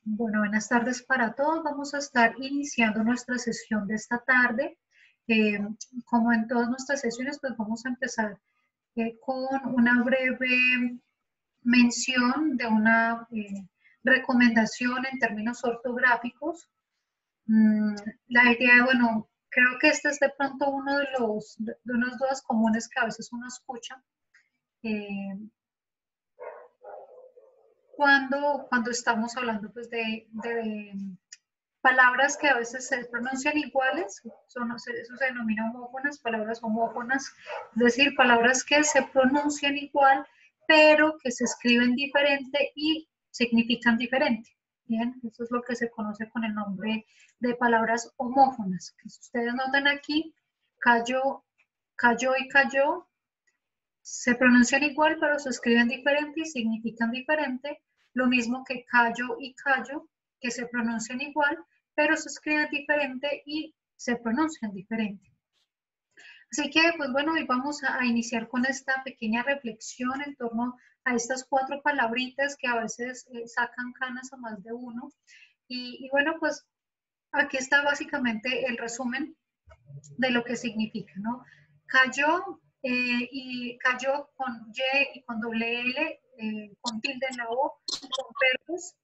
Bueno, buenas tardes para todos. Vamos a estar iniciando nuestra sesión de esta tarde. Como en todas nuestras sesiones, pues vamos a empezar con una breve mención de una recomendación en términos ortográficos. La idea, bueno, creo que este es de pronto uno de unas dudas comunes que a veces uno escucha. Cuando estamos hablando pues, de palabras que a veces se pronuncian iguales, eso se denomina homófonas, palabras homófonas, es decir, palabras que se pronuncian igual, pero que se escriben diferente y significan diferente. Bien, eso es lo que se conoce con el nombre de palabras homófonas. Que si ustedes notan aquí, cayó, cayó y cayó, se pronuncian igual, pero se escriben diferente y significan diferente. Lo mismo que callo y callo, que se pronuncian igual, pero se escriben diferente y se pronuncian diferente. Así que, pues bueno, hoy vamos a iniciar con esta pequeña reflexión en torno a estas 4 palabritas que a veces sacan canas a más de uno. Y bueno, pues aquí está básicamente el resumen de lo que significa, ¿no? Cayó y cayó con Y y con doble L, con tilde en la O,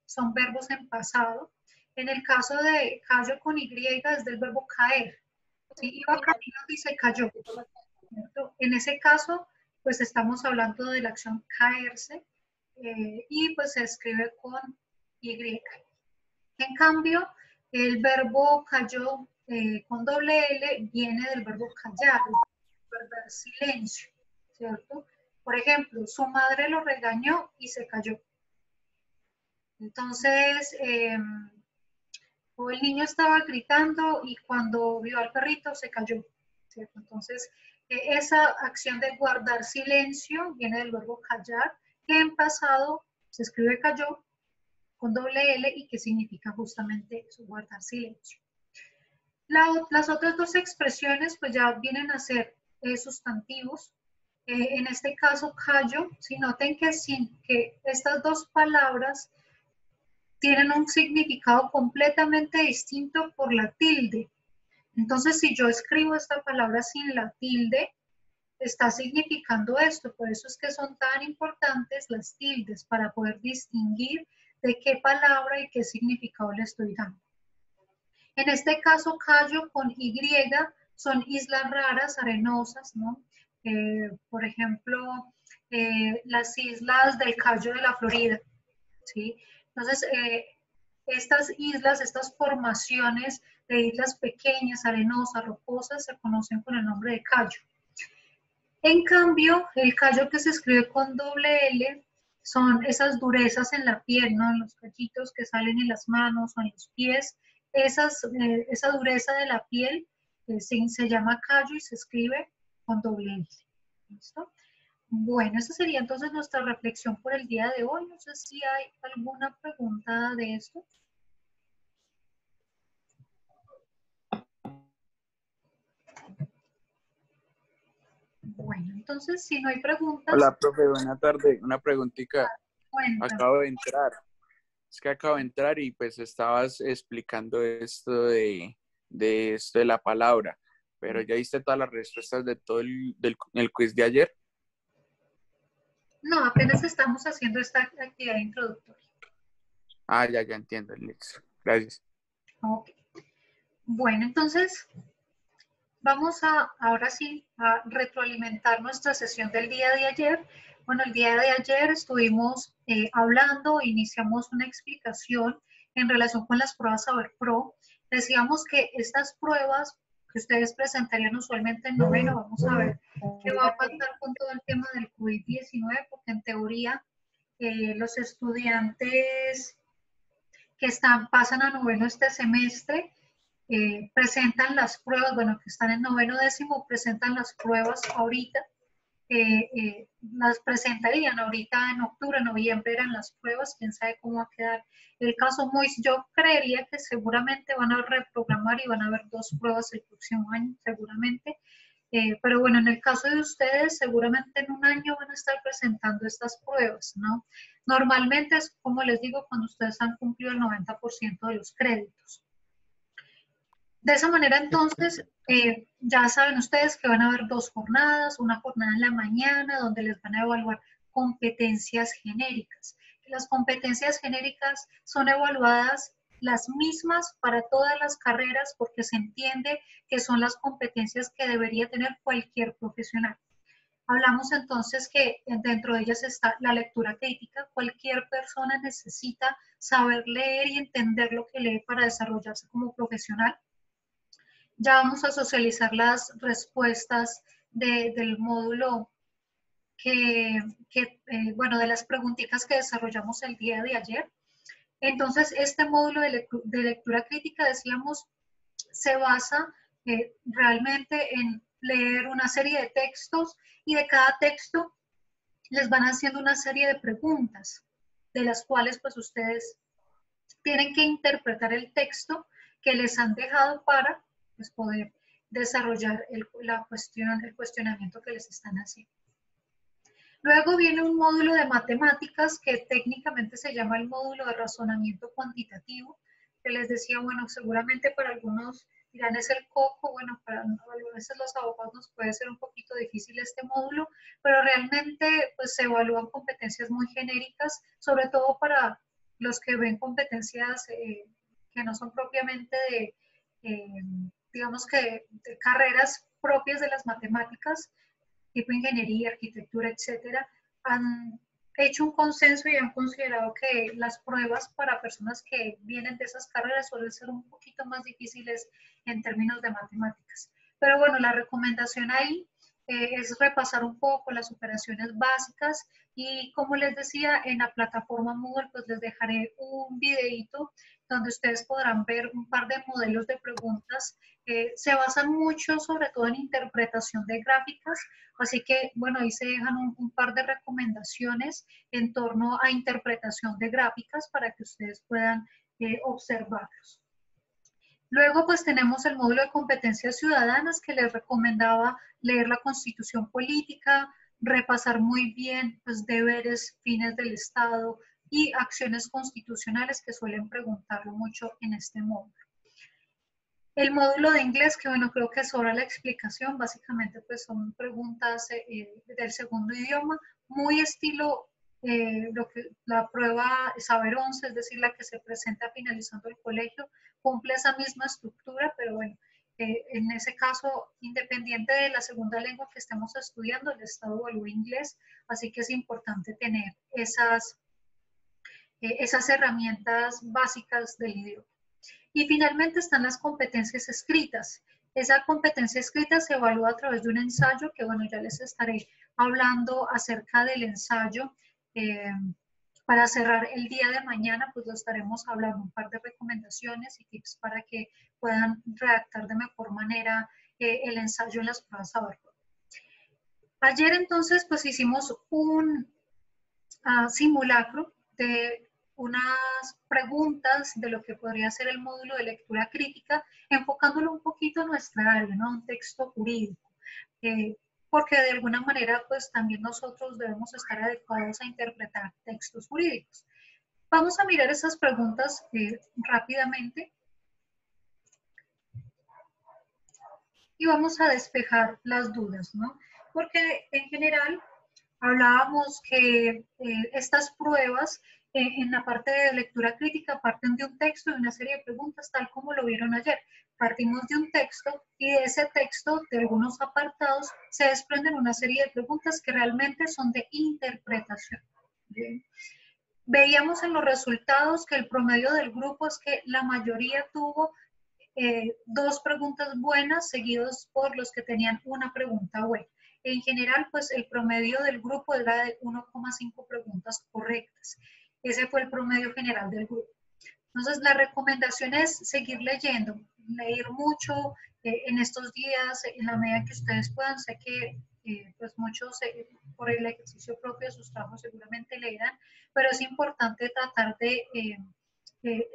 son verbos en pasado. En el caso de cayó con Y es del verbo caer, ¿sí? Iba caminando y se cayó, ¿cierto? En ese caso, pues estamos hablando de la acción caerse y pues se escribe con Y. En cambio, el verbo cayó con doble L viene del verbo callar, guardar silencio, ¿cierto? Por ejemplo, su madre lo regañó y se cayó. Entonces, o el niño estaba gritando y cuando vio al perrito se cayó, ¿cierto? Entonces, esa acción de guardar silencio viene del verbo callar, que en pasado se escribe cayó con doble L y que significa justamente eso, guardar silencio. Las otras 2 expresiones pues ya vienen a ser sustantivos. En este caso, callo, si noten que estas 2 palabras tienen un significado completamente distinto por la tilde. Entonces, si yo escribo esta palabra sin la tilde, está significando esto. Por eso es que son tan importantes las tildes para poder distinguir de qué palabra y qué significado le estoy dando. En este caso, Cayo con Y son islas raras, arenosas, ¿no? Por ejemplo, las islas del Cayo de la Florida, ¿sí? Entonces, estas islas, estas formaciones de islas pequeñas, arenosas, rocosas, se conocen con el nombre de Cayo. En cambio, el callo que se escribe con doble L son esas durezas en la piel, ¿no? En los callitos que salen en las manos o en los pies. Esa dureza de la piel se llama callo y se escribe con doble L. ¿Listo? Bueno, esa sería entonces nuestra reflexión por el día de hoy. No sé si hay alguna pregunta de esto. Bueno, entonces si no hay preguntas. Hola, profe, buena tarde. Una preguntita. Cuéntame. Acabo de entrar. Es que acabo de entrar y pues estabas explicando esto de esto de la palabra. Pero ya diste todas las respuestas de todo el quiz de ayer. No, apenas estamos haciendo esta actividad introductoria. Ah, ya entiendo. Listo. Gracias. Ok. Bueno, entonces vamos ahora sí a retroalimentar nuestra sesión del día de ayer. Bueno, el día de ayer estuvimos hablando, iniciamos una explicación en relación con las pruebas Saber Pro. Decíamos que estas pruebas que ustedes presentarían usualmente en noveno, vamos a ver qué va a pasar con todo el tema del COVID-19, porque en teoría los estudiantes que pasan a noveno este semestre presentan las pruebas, bueno, que están en noveno décimo, presentan las pruebas ahorita, las presentarían ahorita en octubre, noviembre eran las pruebas, quién sabe cómo va a quedar el caso Mois. Yo creería que seguramente van a reprogramar y van a haber 2 pruebas el próximo año, seguramente. Pero bueno, en el caso de ustedes, seguramente en un año van a estar presentando estas pruebas, ¿no? Normalmente es, como les digo, cuando ustedes han cumplido el 90% de los créditos. De esa manera, entonces, ya saben ustedes que van a haber 2 jornadas, una jornada en la mañana donde les van a evaluar competencias genéricas. Las competencias genéricas son evaluadas las mismas para todas las carreras porque se entiende que son las competencias que debería tener cualquier profesional. Hablamos entonces que dentro de ellas está la lectura crítica. Cualquier persona necesita saber leer y entender lo que lee para desarrollarse como profesional. Ya vamos a socializar las respuestas del módulo bueno, de las preguntitas que desarrollamos el día de ayer. Entonces, este módulo de lectura crítica, decíamos, se basa realmente en leer una serie de textos y de cada texto les van haciendo una serie de preguntas, de las cuales pues ustedes tienen que interpretar el texto que les han dejado para pues, poder desarrollar el cuestionamiento que les están haciendo. Luego viene un módulo de matemáticas que técnicamente se llama el módulo de razonamiento cuantitativo, que les decía, bueno, seguramente para algunos dirán es el coco, bueno, para a veces los abogados nos puede ser un poquito difícil este módulo, pero realmente pues se evalúan competencias muy genéricas, sobre todo para los que ven competencias que no son propiamente digamos que de carreras propias de las matemáticas, tipo ingeniería, arquitectura, etcétera, han hecho un consenso y han considerado que las pruebas para personas que vienen de esas carreras suelen ser un poquito más difíciles en términos de matemáticas. Pero bueno, la recomendación ahí es repasar un poco las operaciones básicas y como les decía, en la plataforma Moodle pues les dejaré un videito donde ustedes podrán ver un par de modelos de preguntas. Se basan mucho sobre todo en interpretación de gráficas, así que bueno, ahí se dejan un par de recomendaciones en torno a interpretación de gráficas para que ustedes puedan observarlos. Luego, pues tenemos el módulo de competencias ciudadanas que les recomendaba leer la Constitución Política, repasar muy bien pues, deberes, fines del Estado y acciones constitucionales que suelen preguntarlo mucho en este módulo. El módulo de inglés, que bueno, creo que sobra la explicación, básicamente pues son preguntas del segundo idioma, muy estilo la prueba Saber 11, es decir, la que se presenta finalizando el colegio, cumple esa misma estructura, pero bueno, en ese caso, independiente de la segunda lengua que estemos estudiando, el Estado evalúa inglés, así que es importante tener esas herramientas básicas del idioma. Y finalmente están las competencias escritas. Esa competencia escrita se evalúa a través de un ensayo, que bueno, ya les estaré hablando acerca del ensayo. Para cerrar el día de mañana, pues lo estaremos hablando, un par de recomendaciones y tips para que puedan redactar de mejor manera el ensayo en las pruebas Saber. Ayer entonces, pues hicimos un simulacro de unas preguntas de lo que podría ser el módulo de lectura crítica, enfocándolo un poquito a nuestra área, ¿no? Un texto jurídico. Porque de alguna manera, pues también nosotros debemos estar adecuados a interpretar textos jurídicos. Vamos a mirar esas preguntas rápidamente. Y vamos a despejar las dudas, ¿no? Porque en general hablábamos que estas pruebas en la parte de lectura crítica parten de un texto y una serie de preguntas, tal como lo vieron ayer. Partimos de un texto y de ese texto, de algunos apartados, se desprenden una serie de preguntas que realmente son de interpretación. ¿Bien? Veíamos en los resultados que el promedio del grupo es que la mayoría tuvo 2 preguntas buenas seguidos por los que tenían una pregunta buena. En general, pues el promedio del grupo era de 1,5 preguntas correctas. Ese fue el promedio general del grupo. Entonces, la recomendación es seguir leyendo, leer mucho en estos días, en la medida que ustedes puedan. Sé que pues muchos por el ejercicio propio de sus trabajos seguramente leerán, pero es importante tratar de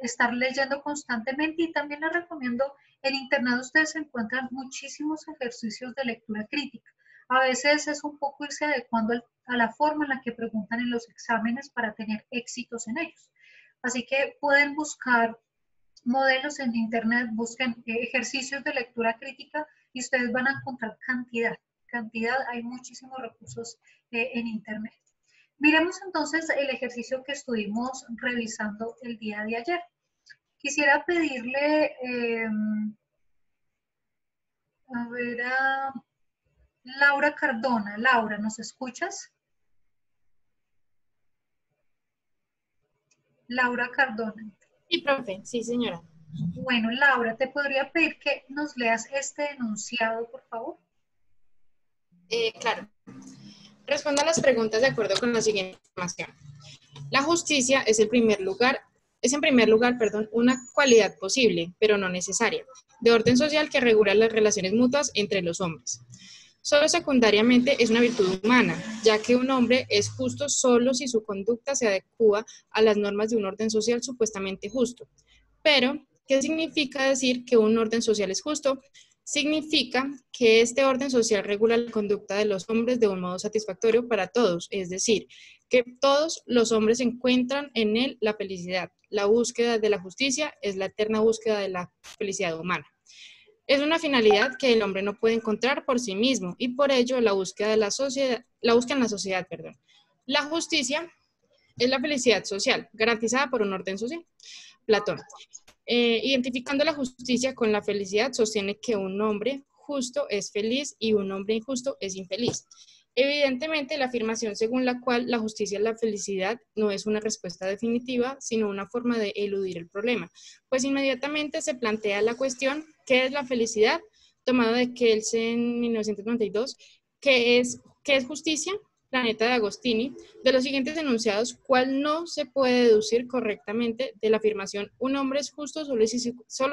estar leyendo constantemente y también les recomiendo, en internet ustedes encuentran muchísimos ejercicios de lectura crítica. A veces es un poco irse adecuando a la forma en la que preguntan en los exámenes para tener éxitos en ellos. Así que pueden buscar modelos en internet, busquen ejercicios de lectura crítica y ustedes van a encontrar cantidad, hay muchísimos recursos en internet. Miremos entonces el ejercicio que estuvimos revisando el día de ayer. Quisiera pedirle a ver a Laura Cardona. Laura, ¿nos escuchas? Laura Cardona. Sí, profe, sí, señora. Bueno, Laura, te podría pedir que nos leas este enunciado, por favor. Claro. Responda a las preguntas de acuerdo con la siguiente información. La justicia es en primer lugar, una cualidad posible, pero no necesaria, de orden social que regula las relaciones mutuas entre los hombres. Solo secundariamente es una virtud humana, ya que un hombre es justo solo si su conducta se adecua a las normas de un orden social supuestamente justo. Pero, ¿qué significa decir que un orden social es justo? Significa que este orden social regula la conducta de los hombres de un modo satisfactorio para todos, es decir, que todos los hombres encuentran en él la felicidad. La búsqueda de la justicia es la eterna búsqueda de la felicidad humana. Es una finalidad que el hombre no puede encontrar por sí mismo y por ello la busca en la sociedad. La justicia es la felicidad social, garantizada por un orden social. Platón. Identificando la justicia con la felicidad, sostiene que un hombre justo es feliz y un hombre injusto es infeliz. Evidentemente, la afirmación según la cual la justicia es la felicidad no es una respuesta definitiva, sino una forma de eludir el problema, pues inmediatamente se plantea la cuestión, ¿qué es la felicidad? Tomado de Kelsen en 1992, ¿qué es justicia? Planeta de Agostini, de los siguientes enunciados, ¿cuál no se puede deducir correctamente de la afirmación un hombre es justo solo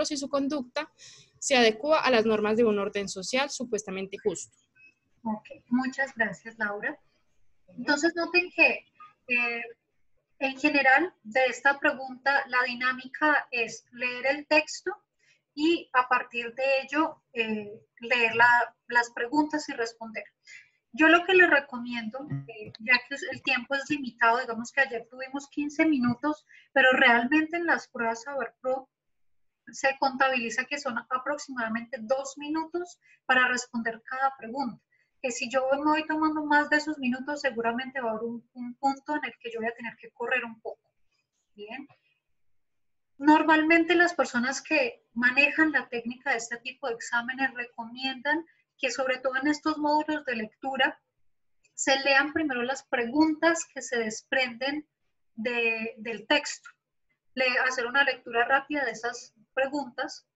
si su conducta se adecua a las normas de un orden social supuestamente justo? Ok, muchas gracias, Laura. Entonces noten que en general de esta pregunta la dinámica es leer el texto y a partir de ello leer las preguntas y responder. Yo lo que les recomiendo, ya que el tiempo es limitado, digamos que ayer tuvimos 15 minutos, pero realmente en las pruebas Saber Pro se contabiliza que son aproximadamente 2 minutos para responder cada pregunta. Que si yo me voy tomando más de esos minutos, seguramente va a haber un punto en el que yo voy a tener que correr un poco. Bien. Normalmente las personas que manejan la técnica de este tipo de exámenes recomiendan que sobre todo en estos módulos de lectura se lean primero las preguntas que se desprenden del texto. Hacer una lectura rápida de esas preguntas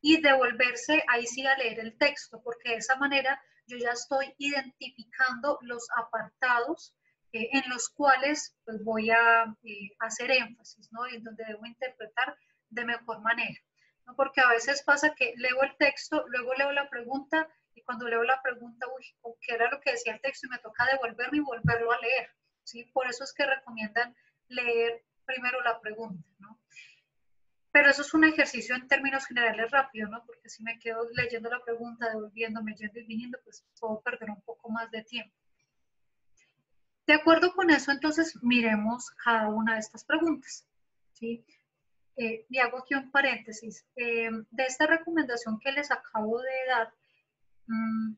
y devolverse ahí sí a leer el texto, porque de esa manera yo ya estoy identificando los apartados en los cuales pues, voy a hacer énfasis, ¿no? Y en donde debo interpretar de mejor manera, ¿no? Porque a veces pasa que leo el texto, luego leo la pregunta y cuando leo la pregunta, uy, ¿qué era lo que decía el texto? Y me toca devolverme y volverlo a leer, ¿sí? Por eso es que recomiendan leer primero la pregunta, ¿no? Pero eso es un ejercicio en términos generales rápido, ¿no? Porque si me quedo leyendo la pregunta, devolviéndome, yendo y viniendo, pues puedo perder un poco más de tiempo. De acuerdo con eso, entonces, miremos cada una de estas preguntas, ¿sí? Y hago aquí un paréntesis. De esta recomendación que les acabo de dar,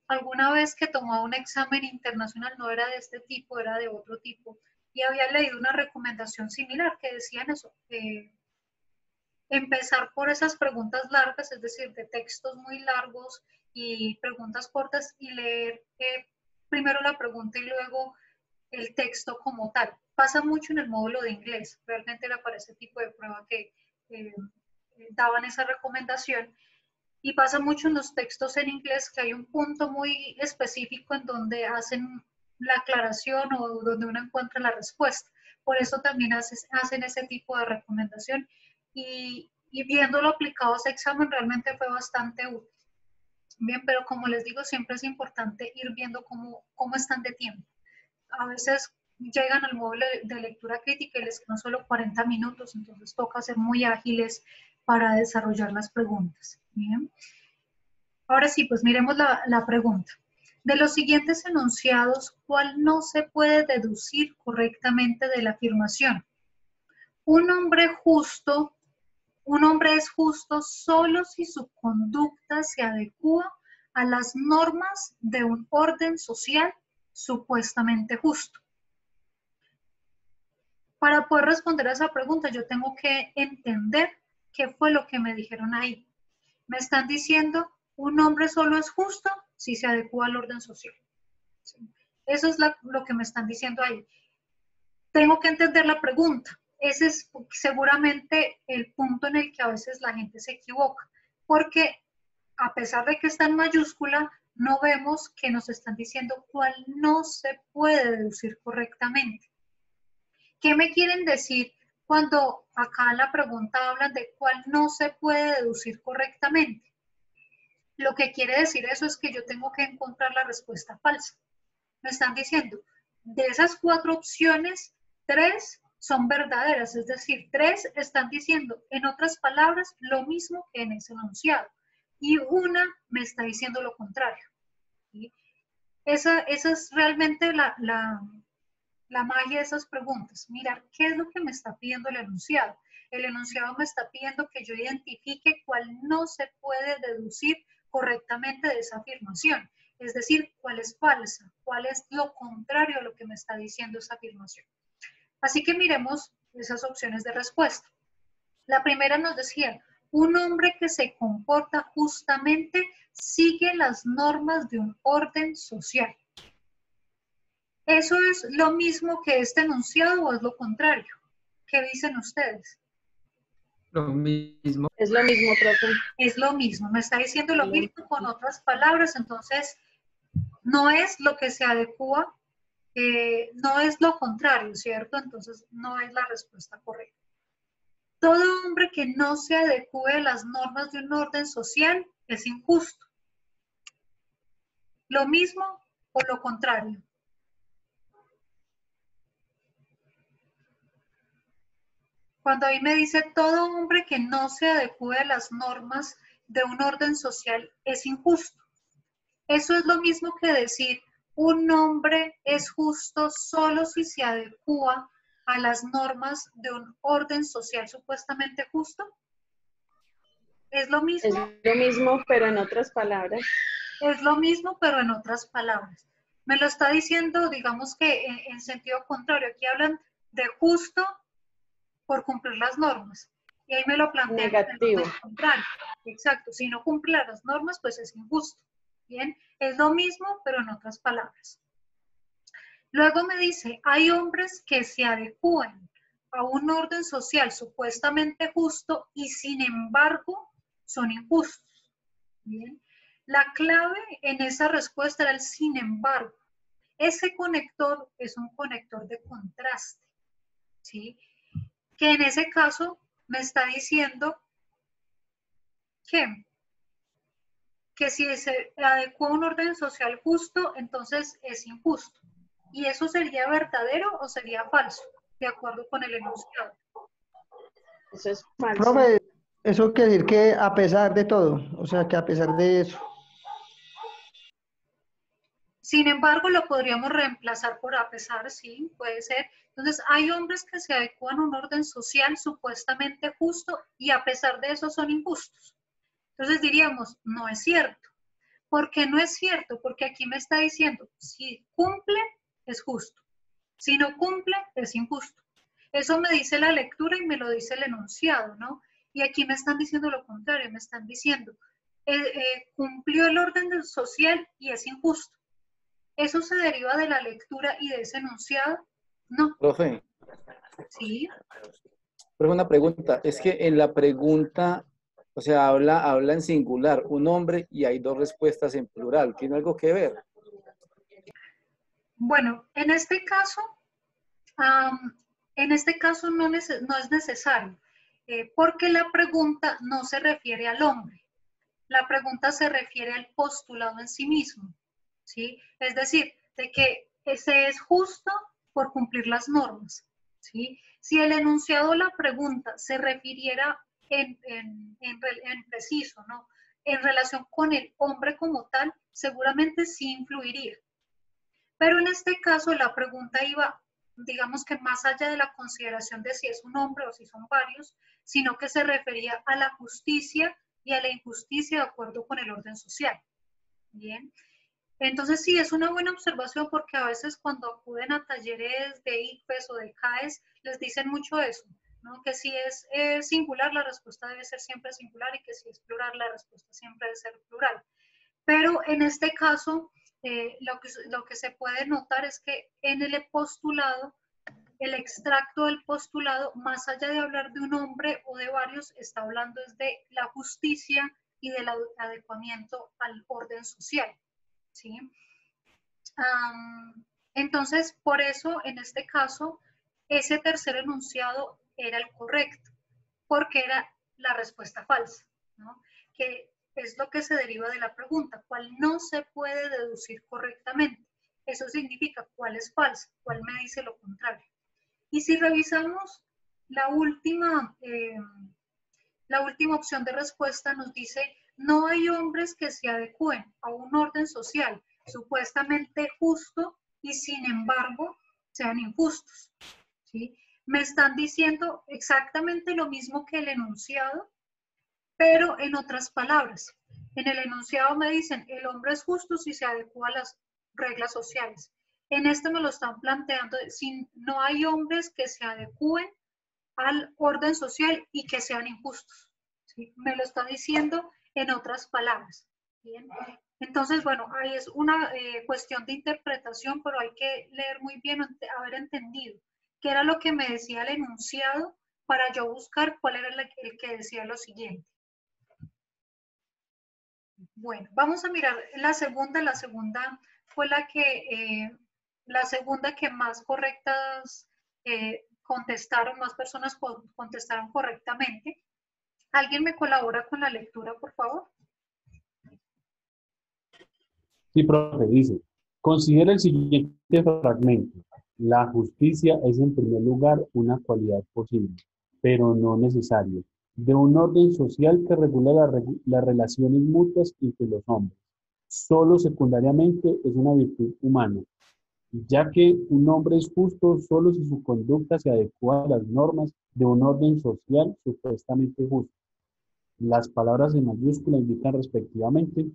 alguna vez que tomaba un examen internacional, no era de este tipo, era de otro tipo, y había leído una recomendación similar que decían eso, empezar por esas preguntas largas, es decir, de textos muy largos y preguntas cortas y leer primero la pregunta y luego el texto como tal. Pasa mucho en el módulo de inglés, realmente era para ese tipo de prueba que daban esa recomendación y pasa mucho en los textos en inglés que hay un punto muy específico en donde hacen la aclaración o donde uno encuentra la respuesta. Por eso también hacen ese tipo de recomendación y viéndolo aplicado a ese examen realmente fue bastante útil. Bien, pero como les digo, siempre es importante ir viendo cómo están de tiempo. A veces llegan al módulo de lectura crítica y les quedan solo 40 minutos, entonces toca ser muy ágiles para desarrollar las preguntas. Bien. Ahora sí, pues miremos la pregunta. De los siguientes enunciados, ¿cuál no se puede deducir correctamente de la afirmación? Un hombre es justo solo si su conducta se adecua a las normas de un orden social supuestamente justo. Para poder responder a esa pregunta, yo tengo que entender qué fue lo que me dijeron ahí. Me están diciendo, un hombre solo es justo si se adecua al orden social. ¿Sí? Eso es lo que me están diciendo ahí. Tengo que entender la pregunta. Ese es seguramente el punto en el que a veces la gente se equivoca, porque a pesar de que está en mayúscula, no vemos que nos están diciendo cuál no se puede deducir correctamente. ¿Qué me quieren decir cuando acá en la pregunta hablan de cuál no se puede deducir correctamente? Lo que quiere decir eso es que yo tengo que encontrar la respuesta falsa. Me están diciendo, de esas 4 opciones, 3 son verdaderas, es decir, 3 están diciendo, en otras palabras, lo mismo que en ese enunciado, y una me está diciendo lo contrario. ¿Sí? Esa es realmente la magia de esas preguntas. Mirar qué es lo que me está pidiendo el enunciado. El enunciado me está pidiendo que yo identifique cuál no se puede deducir correctamente de esa afirmación. Es decir, cuál es falsa, cuál es lo contrario a lo que me está diciendo esa afirmación. Así que miremos esas opciones de respuesta. La primera nos decía, un hombre que se comporta justamente sigue las normas de un orden social. ¿Eso es lo mismo que este enunciado o es lo contrario? ¿Qué dicen ustedes? Lo mismo. Es lo mismo, profe. Es lo mismo, me está diciendo lo mismo con otras palabras, entonces no es lo que se adecua, no es lo contrario, ¿cierto? Entonces no es la respuesta correcta. Todo hombre que no se adecue a las normas de un orden social es injusto. ¿Lo mismo o lo contrario? Cuando ahí me dice todo hombre que no se adecue a las normas de un orden social es injusto. Eso es lo mismo que decir un hombre es justo solo si se adecua a las normas de un orden social supuestamente justo. ¿Es lo mismo? Es lo mismo, pero en otras palabras. Es lo mismo, pero en otras palabras. Me lo está diciendo, digamos que en sentido contrario. Aquí hablan de justo por cumplir las normas. Y ahí me lo plantean Negativo. al contrario. Exacto. Si no cumple las normas, pues es injusto. Bien, es lo mismo, pero en otras palabras. Luego me dice, hay hombres que se adecúan a un orden social supuestamente justo y sin embargo son injustos. Bien. La clave en esa respuesta era el sin embargo. Ese conector es un conector de contraste, ¿sí? Que en ese caso me está diciendo que si se adecua a un orden social justo, entonces es injusto. ¿Y eso sería verdadero o sería falso? De acuerdo con el enunciado. Eso es falso. Profe, eso quiere decir que a pesar de todo, o sea, que a pesar de eso. Sin embargo, lo podríamos reemplazar por a pesar, sí, puede ser. Entonces, hay hombres que se adecuan a un orden social supuestamente justo y a pesar de eso son injustos. Entonces diríamos, no es cierto. ¿Por qué no es cierto? Porque aquí me está diciendo, si cumple, es justo. Si no cumple, es injusto. Eso me dice la lectura y me lo dice el enunciado, ¿no? Y aquí me están diciendo lo contrario, me están diciendo, cumplió el orden social y es injusto. ¿Eso se deriva de la lectura y de ese enunciado? No. Profe, Sí. pero una pregunta, es que en la pregunta, o sea, habla en singular, un hombre y hay 2 respuestas en plural, ¿tiene algo que ver? Bueno, en este caso no es necesario, porque la pregunta no se refiere al hombre. La pregunta se refiere al postulado en sí mismo, ¿sí? Es decir, de que se es justo por cumplir las normas, ¿sí? Si el enunciado de la pregunta se refiriera en preciso, ¿no? en relación con el hombre como tal, seguramente sí influiría. Pero en este caso la pregunta iba, digamos que más allá de la consideración de si es un hombre o si son varios, sino que se refería a la justicia y a la injusticia de acuerdo con el orden social. Bien. Entonces sí, es una buena observación porque a veces cuando acuden a talleres de ICFES o de CAES, les dicen mucho eso, ¿no? Que si es singular, la respuesta debe ser siempre singular y que si es plural, la respuesta siempre debe ser plural. Pero en este caso, lo que se puede notar es que en el postulado, el extracto del postulado, más allá de hablar de un hombre o de varios, está hablando es de la justicia y del adecuamiento al orden social, ¿sí? Entonces, por eso, en este caso, ese tercer enunciado era el correcto, porque era la respuesta falsa, ¿no? Que es lo que se deriva de la pregunta, ¿cuál no se puede deducir correctamente? Eso significa cuál es falsa, cuál me dice lo contrario. Y si revisamos la última opción de respuesta, nos dice, no hay hombres que se adecúen a un orden social supuestamente justo y sin embargo sean injustos, ¿sí? Me están diciendo exactamente lo mismo que el enunciado, pero en otras palabras. En el enunciado me dicen, el hombre es justo si se adecua a las reglas sociales. En este me lo están planteando, si no hay hombres que se adecúen al orden social y que sean injustos, ¿sí? Me lo está diciendo en otras palabras. ¿Bien? Entonces, bueno, ahí es una cuestión de interpretación, pero hay que leer muy bien, haber entendido qué era lo que me decía el enunciado para yo buscar cuál era el que decía lo siguiente. Bueno, vamos a mirar la segunda. La segunda fue la segunda que más correctas contestaron, más personas contestaron correctamente. ¿Alguien me colabora con la lectura, por favor? Sí, profe, dice, considera el siguiente fragmento. La justicia es en primer lugar una cualidad posible, pero no necesaria, de un orden social que regula las relaciones mutuas entre los hombres. Solo secundariamente es una virtud humana, ya que un hombre es justo solo si su conducta se adecua a las normas de un orden social supuestamente justo. Las palabras en mayúscula indican respectivamente.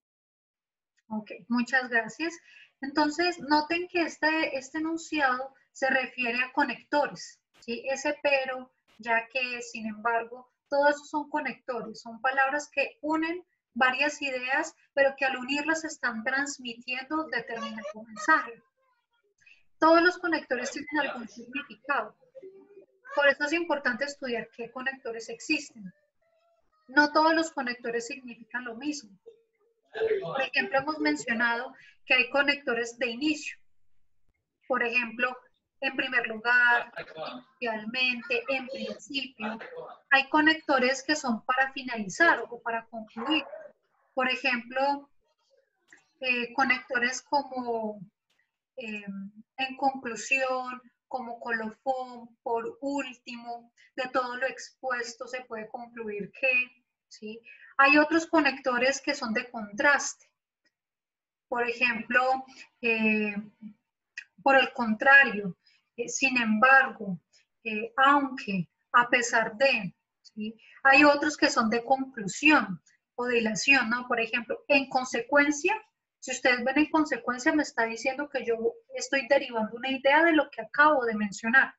Ok, muchas gracias. Entonces, noten que este enunciado se refiere a conectores, ¿sí? Ese pero, ya que, sin embargo, todos esos son conectores, son palabras que unen varias ideas, pero que al unirlas están transmitiendo determinado mensaje. Todos los conectores tienen algún significado. Por eso es importante estudiar qué conectores existen. No todos los conectores significan lo mismo. Por ejemplo, hemos mencionado que hay conectores de inicio. Por ejemplo, en primer lugar, inicialmente, en principio. Hay conectores que son para finalizar o para concluir. Por ejemplo, conectores como en conclusión, como colofón, por último, de todo lo expuesto se puede concluir que, ¿sí? Hay otros conectores que son de contraste. Por ejemplo, por el contrario, sin embargo, aunque, a pesar de, ¿sí? Hay otros que son de conclusión o de ilación, ¿no? Por ejemplo, en consecuencia, si ustedes ven en consecuencia, me está diciendo que yo estoy derivando una idea de lo que acabo de mencionar.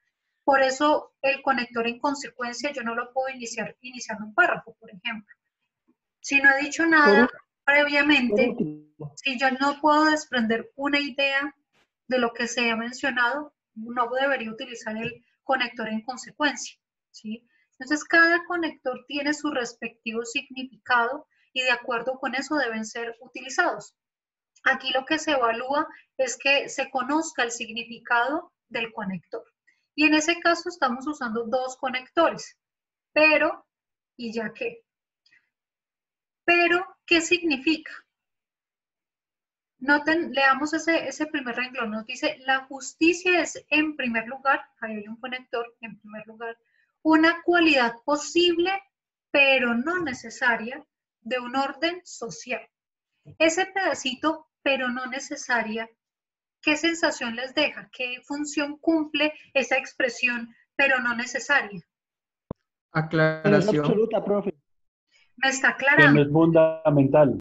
Por eso el conector en consecuencia yo no lo puedo iniciar iniciando un párrafo, por ejemplo. Si no he dicho nada previamente, si yo no puedo desprender una idea de lo que se ha mencionado, no debería utilizar el conector en consecuencia, ¿sí? Entonces, cada conector tiene su respectivo significado y de acuerdo con eso deben ser utilizados. Aquí lo que se evalúa es que se conozca el significado del conector. Y en ese caso estamos usando dos conectores, pero y ya que. Pero, ¿qué significa? Noten, leamos ese primer renglón. Nos dice, la justicia es en primer lugar, ahí hay un conector, en primer lugar, una cualidad posible, pero no necesaria, de un orden social. Ese pedacito, pero no necesaria, ¿qué sensación les deja? ¿Qué función cumple esa expresión, pero no necesaria? No es Aclaración. absoluta, profe. Me está Que no aclarando. es fundamental.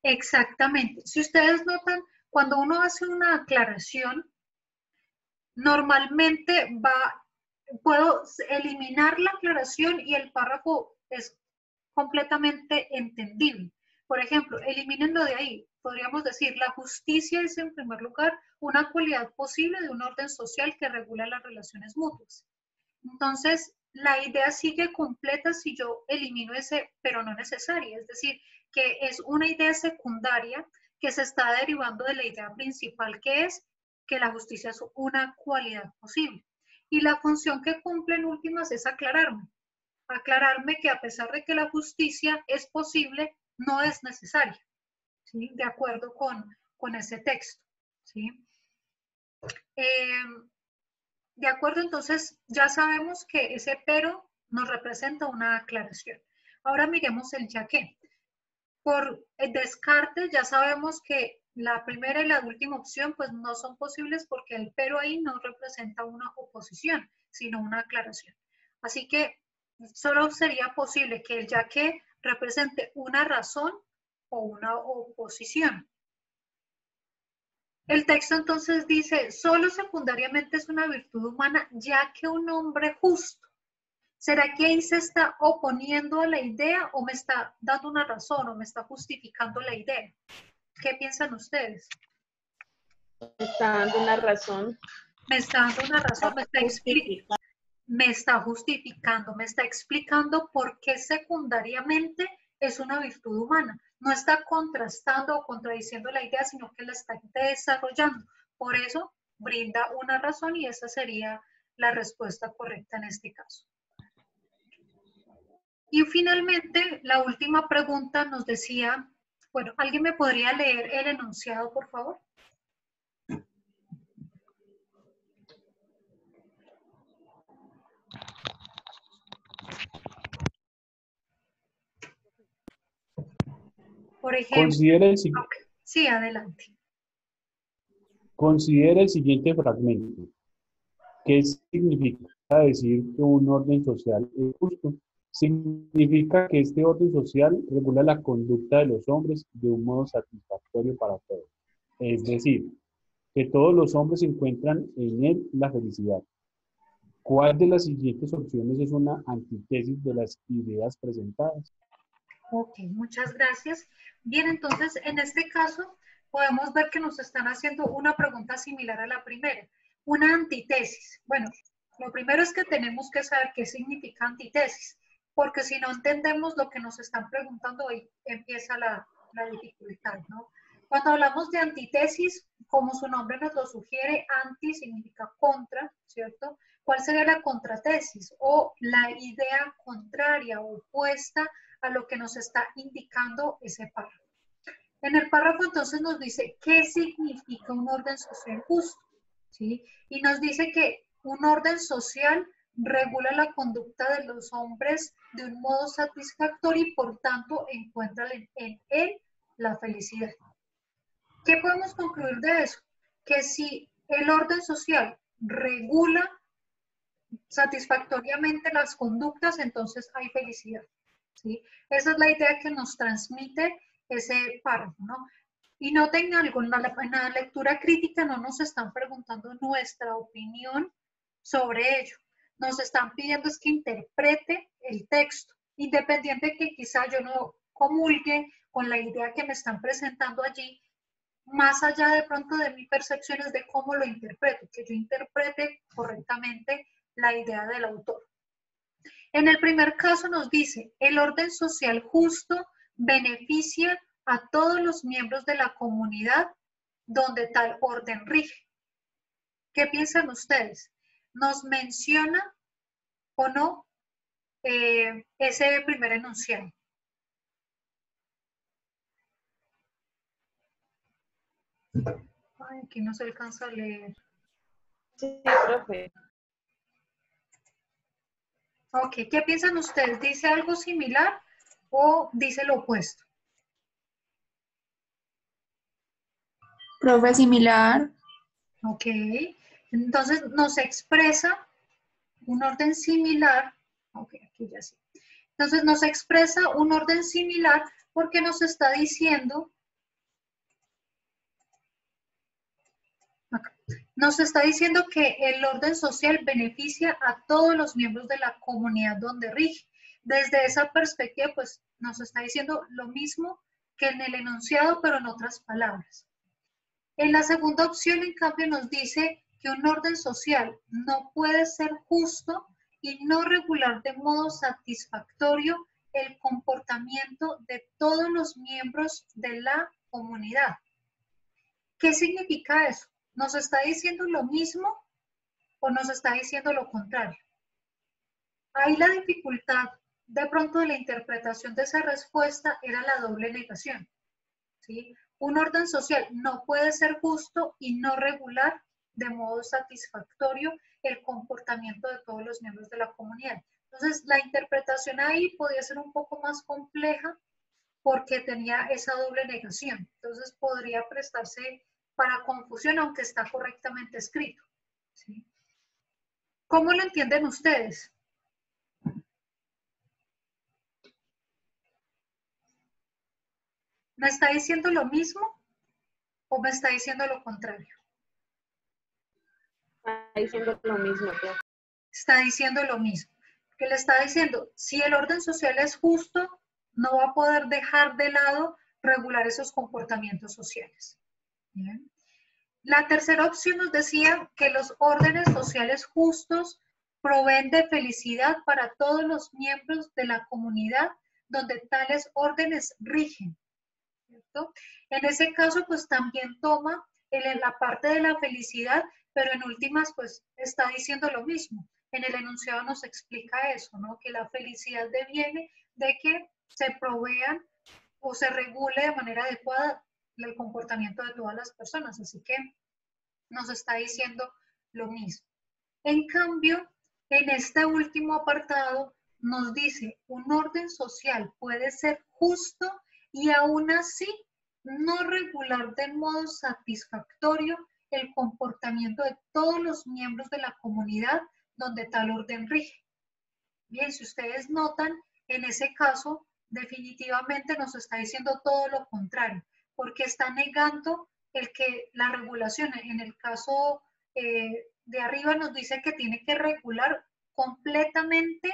Exactamente. Si ustedes notan, cuando uno hace una aclaración, normalmente puedo eliminar la aclaración y el párrafo es completamente entendible. Por ejemplo, elimínenlo de ahí. Podríamos decir, la justicia es en primer lugar una cualidad posible de un orden social que regula las relaciones mutuas. Entonces, la idea sigue completa si yo elimino ese, pero no necesaria. Es decir, que es una idea secundaria que se está derivando de la idea principal, que es que la justicia es una cualidad posible. Y la función que cumple en últimas es aclararme que a pesar de que la justicia es posible, no es necesaria, ¿sí? De acuerdo con ese texto, ¿sí? De acuerdo, entonces ya sabemos que ese pero nos representa una aclaración. Ahora miremos el ya que. Por el descarte ya sabemos que la primera y la última opción pues no son posibles porque el pero ahí no representa una oposición, sino una aclaración. Así que solo sería posible que el ya que represente una razón o una oposición. El texto entonces dice, solo secundariamente es una virtud humana ya que un hombre justo. ¿Será que ahí se está oponiendo a la idea o me está dando una razón o me está justificando la idea? ¿Qué piensan ustedes? Está dando una razón. Me está dando una razón, me está explicando por qué secundariamente es una virtud humana. No está contrastando o contradiciendo la idea, sino que la está desarrollando. Por eso brinda una razón y esa sería la respuesta correcta en este caso. Y finalmente, la última pregunta nos decía, bueno, ¿alguien me podría leer el enunciado, por favor? Por ejemplo, sí, adelante. Considere el siguiente fragmento. ¿Qué significa decir que un orden social es justo? Significa que este orden social regula la conducta de los hombres de un modo satisfactorio para todos. Es decir, que todos los hombres encuentran en él la felicidad. ¿Cuál de las siguientes opciones es una antítesis de las ideas presentadas? Ok, muchas gracias. Bien, entonces, en este caso, podemos ver que nos están haciendo una pregunta similar a la primera. Una antítesis. Bueno, lo primero es que tenemos que saber qué significa antítesis, porque si no entendemos lo que nos están preguntando, ahí empieza la dificultad, ¿no? Cuando hablamos de antítesis, como su nombre nos lo sugiere, anti significa contra, ¿cierto? ¿Cuál sería la contratesis? O la idea contraria, opuesta a lo que nos está indicando ese párrafo. En el párrafo entonces nos dice qué significa un orden social justo, ¿sí? Y nos dice que un orden social regula la conducta de los hombres de un modo satisfactorio y por tanto encuentra en él la felicidad. ¿Qué podemos concluir de eso? Que si el orden social regula satisfactoriamente las conductas, entonces hay felicidad, ¿sí? Esa es la idea que nos transmite ese párrafo, ¿no? Y noten algo, en la lectura crítica no nos están preguntando nuestra opinión sobre ello. Nos están pidiendo es que interprete el texto, independiente que quizá yo no comulgue con la idea que me están presentando allí, más allá de pronto de mi percepción es de cómo lo interpreto, que yo interprete correctamente la idea del autor. En el primer caso nos dice, el orden social justo beneficia a todos los miembros de la comunidad donde tal orden rige. ¿Qué piensan ustedes? ¿Nos menciona o no ese primer enunciado? Ay, aquí no se alcanza a leer. Sí, profe. Ok, ¿qué piensan ustedes? ¿Dice algo similar o dice lo opuesto. Profe, similar. Ok, entonces nos expresa un orden similar. Ok, aquí ya sí. Entonces nos expresa un orden similar porque nos está diciendo, acá, nos está diciendo que el orden social beneficia a todos los miembros de la comunidad donde rige. Desde esa perspectiva, pues nos está diciendo lo mismo que en el enunciado, pero en otras palabras. En la segunda opción, en cambio, nos dice que un orden social no puede ser justo y no regular de modo satisfactorio el comportamiento de todos los miembros de la comunidad. ¿Qué significa eso? ¿Nos está diciendo lo mismo o nos está diciendo lo contrario? Ahí la dificultad de pronto de la interpretación de esa respuesta era la doble negación, ¿sí? Un orden social no puede ser justo y no regular de modo satisfactorio el comportamiento de todos los miembros de la comunidad. Entonces, la interpretación ahí podía ser un poco más compleja porque tenía esa doble negación. Entonces, podría prestarse para confusión, aunque está correctamente escrito, ¿sí? ¿Cómo lo entienden ustedes? ¿Me está diciendo lo mismo o me está diciendo lo contrario? Está diciendo lo mismo, profe. Está diciendo lo mismo. Que le está diciendo, si el orden social es justo, no va a poder dejar de lado regular esos comportamientos sociales. ¿Bien? La tercera opción nos decía que los órdenes sociales justos proveen de felicidad para todos los miembros de la comunidad donde tales órdenes rigen, ¿cierto? En ese caso, pues también toma la parte de la felicidad, pero en últimas, pues está diciendo lo mismo. En el enunciado nos explica eso, ¿no? Que la felicidad deviene de que se provean o se regule de manera adecuada el comportamiento de todas las personas. Así que nos está diciendo lo mismo. En cambio, en este último apartado nos dice, un orden social puede ser justo y aún así no regular de modo satisfactorio el comportamiento de todos los miembros de la comunidad donde tal orden rige. Bien, si ustedes notan, en ese caso definitivamente nos está diciendo todo lo contrario, porque está negando el que la regulación, en el caso de arriba nos dice que tiene que regular completamente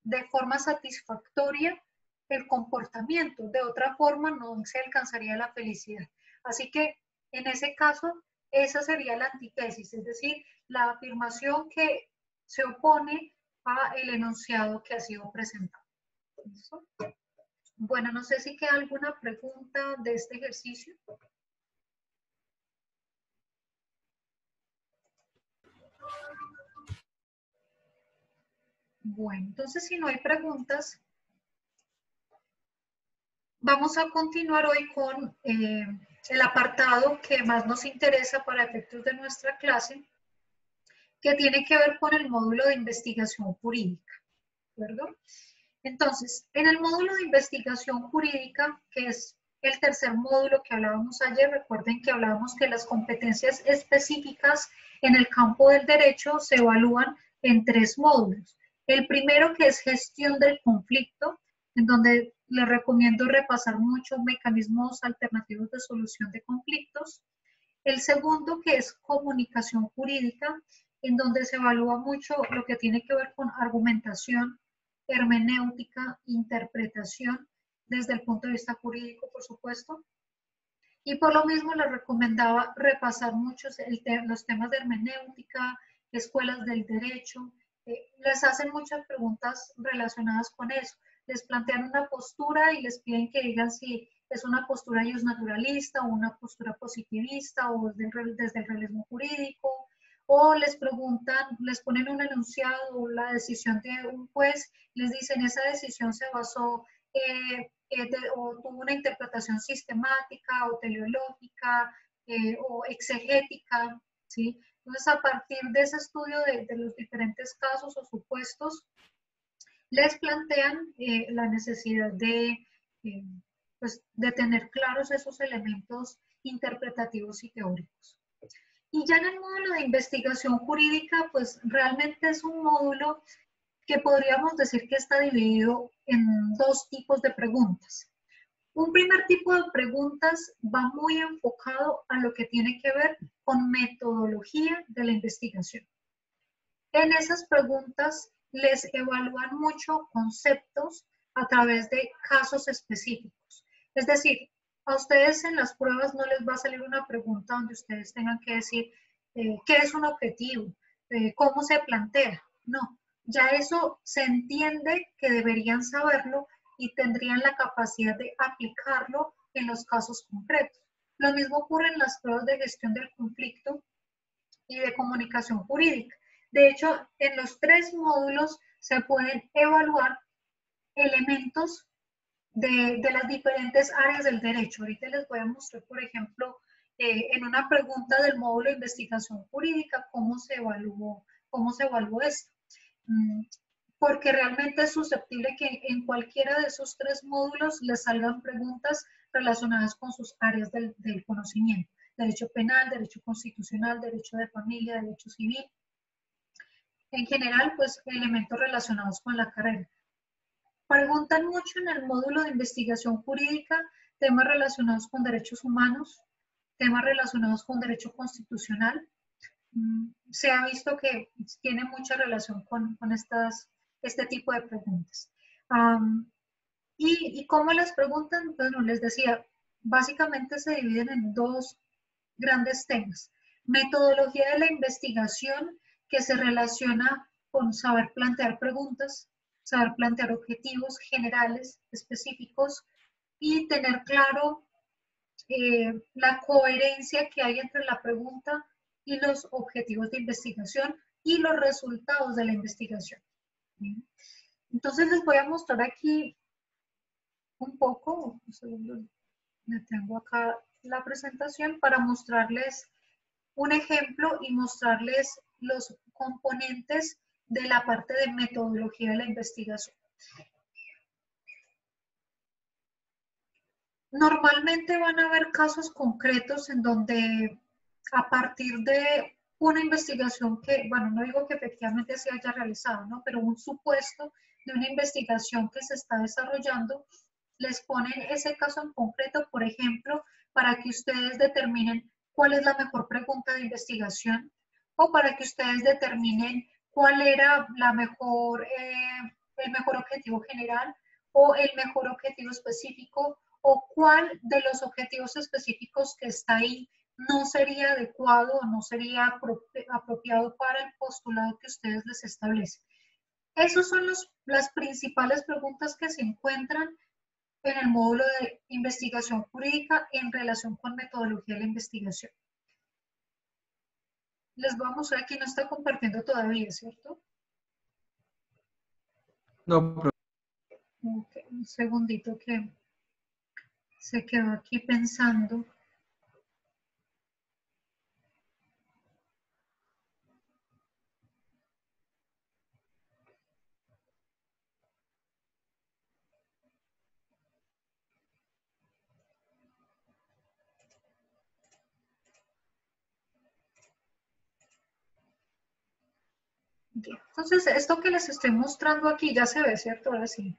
de forma satisfactoria el comportamiento, de otra forma no se alcanzaría la felicidad. Así que en ese caso, esa sería la antítesis, es decir, la afirmación que se opone a el enunciado que ha sido presentado. ¿Listo? Bueno, no sé si queda alguna pregunta de este ejercicio. Bueno, entonces si no hay preguntas, vamos a continuar hoy con el apartado que más nos interesa para efectos de nuestra clase, que tiene que ver con el módulo de investigación jurídica, ¿de acuerdo? Entonces, en el módulo de investigación jurídica, que es el tercer módulo que hablábamos ayer, recuerden que hablábamos que las competencias específicas en el campo del derecho se evalúan en 3 módulos. El primero, que es gestión del conflicto, en donde les recomiendo repasar muchos mecanismos alternativos de solución de conflictos. El segundo, que es comunicación jurídica, en donde se evalúa mucho lo que tiene que ver con argumentación, hermenéutica, interpretación, desde el punto de vista jurídico, por supuesto. Y por lo mismo les recomendaba repasar muchos los temas de hermenéutica, escuelas del derecho. Les hacen muchas preguntas relacionadas con eso. Les plantean una postura y les piden que digan si es una postura naturalista o una postura positivista o desde el realismo jurídico, o les preguntan, les ponen un enunciado o la decisión de un juez, les dicen esa decisión se basó o tuvo una interpretación sistemática o teleológica o exegética, ¿sí? Entonces, a partir de ese estudio de los diferentes casos o supuestos, les plantean la necesidad pues, de tener claros esos elementos interpretativos y teóricos. Y ya en el módulo de investigación jurídica, pues realmente es un módulo que podríamos decir que está dividido en dos tipos de preguntas. Un primer tipo de preguntas va muy enfocado a lo que tiene que ver con metodología de la investigación. En esas preguntas les evalúan mucho conceptos a través de casos específicos. Es decir, a ustedes en las pruebas no les va a salir una pregunta donde ustedes tengan que decir qué es un objetivo, cómo se plantea. No, ya eso se entiende que deberían saberlo y tendrían la capacidad de aplicarlo en los casos concretos. Lo mismo ocurre en las pruebas de gestión del conflicto y de comunicación jurídica. De hecho, en los 3 módulos se pueden evaluar elementos de las diferentes áreas del derecho. Ahorita les voy a mostrar, por ejemplo, en una pregunta del módulo de investigación jurídica, cómo se evaluó esto. Porque realmente es susceptible que en cualquiera de esos 3 módulos les salgan preguntas relacionadas con sus áreas del conocimiento. Derecho penal, derecho constitucional, derecho de familia, derecho civil. En general, pues elementos relacionados con la carrera. Preguntan mucho en el módulo de investigación jurídica temas relacionados con derechos humanos, temas relacionados con derecho constitucional. Se ha visto que tiene mucha relación con este tipo de preguntas. ¿Y cómo les preguntan? Bueno, les decía, básicamente se dividen en 2 grandes temas. Metodología de la investigación, que se relaciona con saber plantear preguntas, saber plantear objetivos generales, específicos, y tener claro la coherencia que hay entre la pregunta y los objetivos de investigación y los resultados de la investigación. Entonces les voy a mostrar aquí un poco, un segundo, me tengo acá la presentación para mostrarles un ejemplo y mostrarles los componentes de la parte de metodología de la investigación. Normalmente van a haber casos concretos en donde a partir de una investigación que, bueno, no digo que efectivamente se haya realizado, ¿no? Pero un supuesto de una investigación que se está desarrollando, les ponen ese caso en concreto, por ejemplo, para que ustedes determinen cuál es la mejor pregunta de investigación o para que ustedes determinen cuál era el mejor objetivo general o el mejor objetivo específico o cuál de los objetivos específicos que está ahí no sería adecuado o no sería apropiado para el postulado que ustedes les establecen. Esas son las principales preguntas que se encuentran en el módulo de investigación jurídica en relación con metodología de la investigación. Les voy a mostrar, aquí no está compartiendo todavía, ¿cierto? No, pero... Okay, un segundito que se quedó aquí pensando. Entonces, esto que les estoy mostrando aquí ya se ve, ¿cierto? Ahora sí.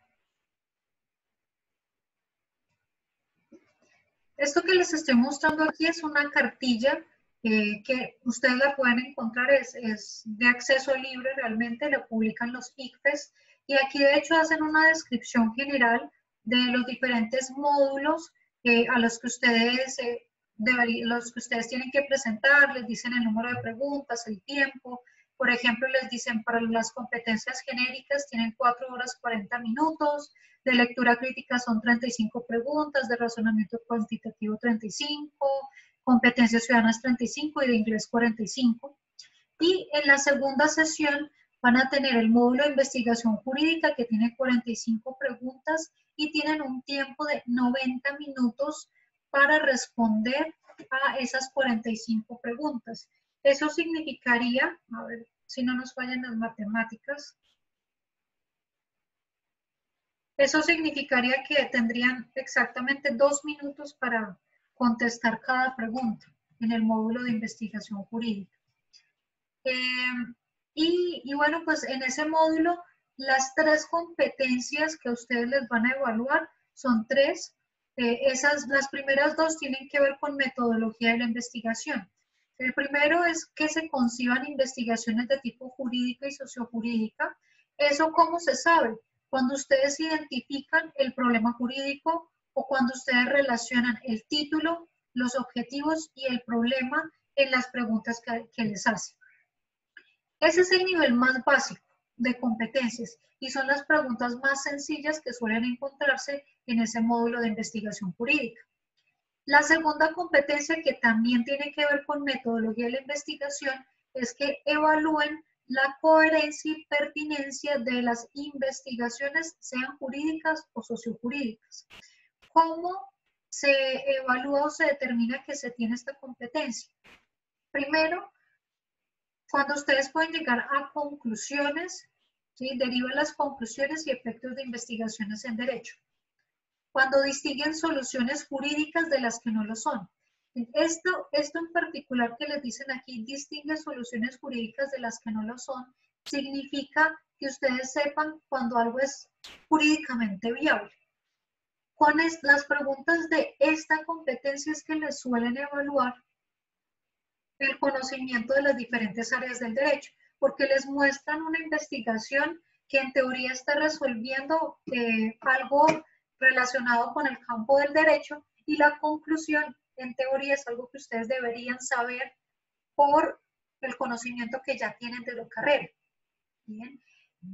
Esto que les estoy mostrando aquí es una cartilla que ustedes la pueden encontrar, es de acceso libre realmente, la publican los ICFES, y aquí de hecho hacen una descripción general de los diferentes módulos a los que ustedes tienen que presentar, les dicen el número de preguntas, el tiempo. Por ejemplo, les dicen para las competencias genéricas tienen 4 horas 40 minutos, de lectura crítica son 35 preguntas, de razonamiento cuantitativo 35, competencias ciudadanas 35 y de inglés 45. Y en la segunda sesión van a tener el módulo de investigación jurídica que tiene 45 preguntas y tienen un tiempo de 90 minutos para responder a esas 45 preguntas. Eso significaría, a ver si no nos fallan las matemáticas, Eso significaría que tendrían exactamente 2 minutos para contestar cada pregunta en el módulo de investigación jurídica. Y bueno, pues en ese módulo, las 3 competencias que ustedes les van a evaluar son 3. Las primeras 2 tienen que ver con metodología de la investigación. El primero es que se conciban investigaciones de tipo jurídica y sociojurídica. ¿Eso cómo se sabe? Cuando ustedes identifican el problema jurídico o cuando ustedes relacionan el título, los objetivos y el problema en las preguntas que les hacen. Ese es el nivel más básico de competencias y son las preguntas más sencillas que suelen encontrarse en ese módulo de investigación jurídica. La segunda competencia, que también tiene que ver con metodología de la investigación, es que evalúen la coherencia y pertinencia de las investigaciones, sean jurídicas o sociojurídicas. ¿Cómo se evalúa o se determina que se tiene esta competencia? Primero, cuando ustedes pueden llegar a conclusiones, ¿sí? Derivan las conclusiones y efectos de investigaciones en derecho. Cuando distinguen soluciones jurídicas de las que no lo son. Esto en particular que les dicen aquí, distingue soluciones jurídicas de las que no lo son, significa que ustedes sepan cuando algo es jurídicamente viable. Con las preguntas de esta competencia es que les suelen evaluar el conocimiento de las diferentes áreas del derecho, porque les muestran una investigación que en teoría está resolviendo algo relacionado con el campo del derecho y la conclusión en teoría es algo que ustedes deberían saber por el conocimiento que ya tienen de la carrera. ¿Bien?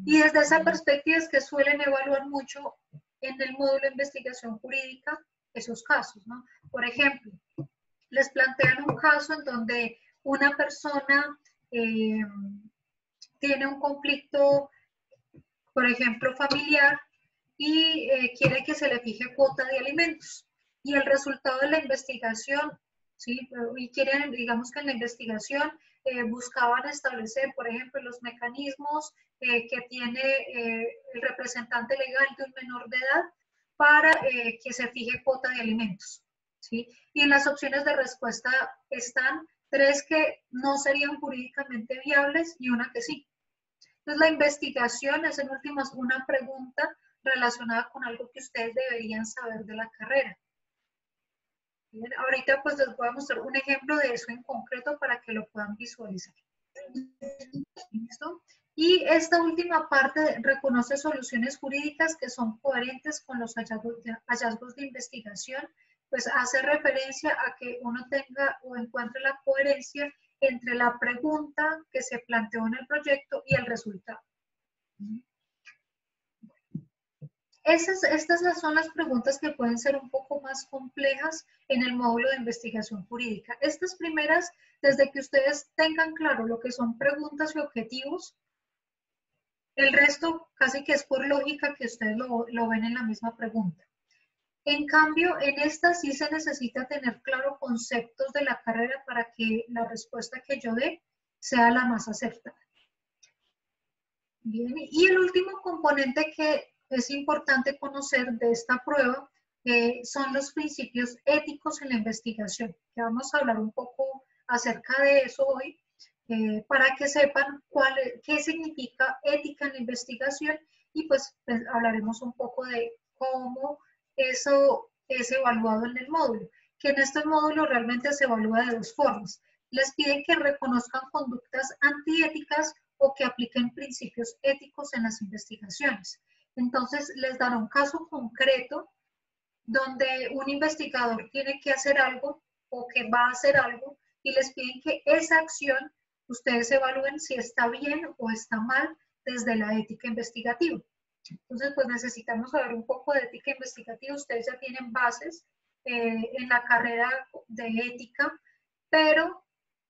Y desde esa perspectiva es que suelen evaluar mucho en el módulo de investigación jurídica esos casos, ¿no? Por ejemplo, les plantean un caso en donde una persona tiene un conflicto, por ejemplo, familiar y quiere que se le fije cuota de alimentos. Y el resultado de la investigación, ¿sí? Y quieren, digamos que en la investigación buscaban establecer, por ejemplo, los mecanismos que tiene el representante legal de un menor de edad para que se fije cuota de alimentos, ¿sí? Y en las opciones de respuesta están 3 que no serían jurídicamente viables y una que sí. Entonces, la investigación es en últimas una pregunta relacionada con algo que ustedes deberían saber de la carrera. Bien, ahorita pues les voy a mostrar un ejemplo de eso en concreto para que lo puedan visualizar. ¿Listo? Y esta última parte reconoce soluciones jurídicas que son coherentes con los hallazgos de investigación, pues hace referencia a que uno tenga o encuentre la coherencia entre la pregunta que se planteó en el proyecto y el resultado. Estas son las preguntas que pueden ser un poco más complejas en el módulo de investigación jurídica. Estas primeras, desde que ustedes tengan claro lo que son preguntas y objetivos, el resto casi que es por lógica que ustedes lo ven en la misma pregunta. En cambio, en esta sí se necesita tener claro conceptos de la carrera para que la respuesta que yo dé sea la más acertada. Bien, y el último componente que es importante conocer de esta prueba son los principios éticos en la investigación, que vamos a hablar un poco acerca de eso hoy, para que sepan qué significa ética en la investigación y pues hablaremos un poco de cómo eso es evaluado en el módulo, que en este módulo realmente se evalúa de 2 formas. Les piden que reconozcan conductas antiéticas o que apliquen principios éticos en las investigaciones. Entonces, les dará un caso concreto donde un investigador tiene que hacer algo o que va a hacer algo y les piden que esa acción ustedes evalúen si está bien o está mal desde la ética investigativa. Entonces, pues necesitamos saber un poco de ética investigativa. Ustedes ya tienen bases en la carrera de ética, pero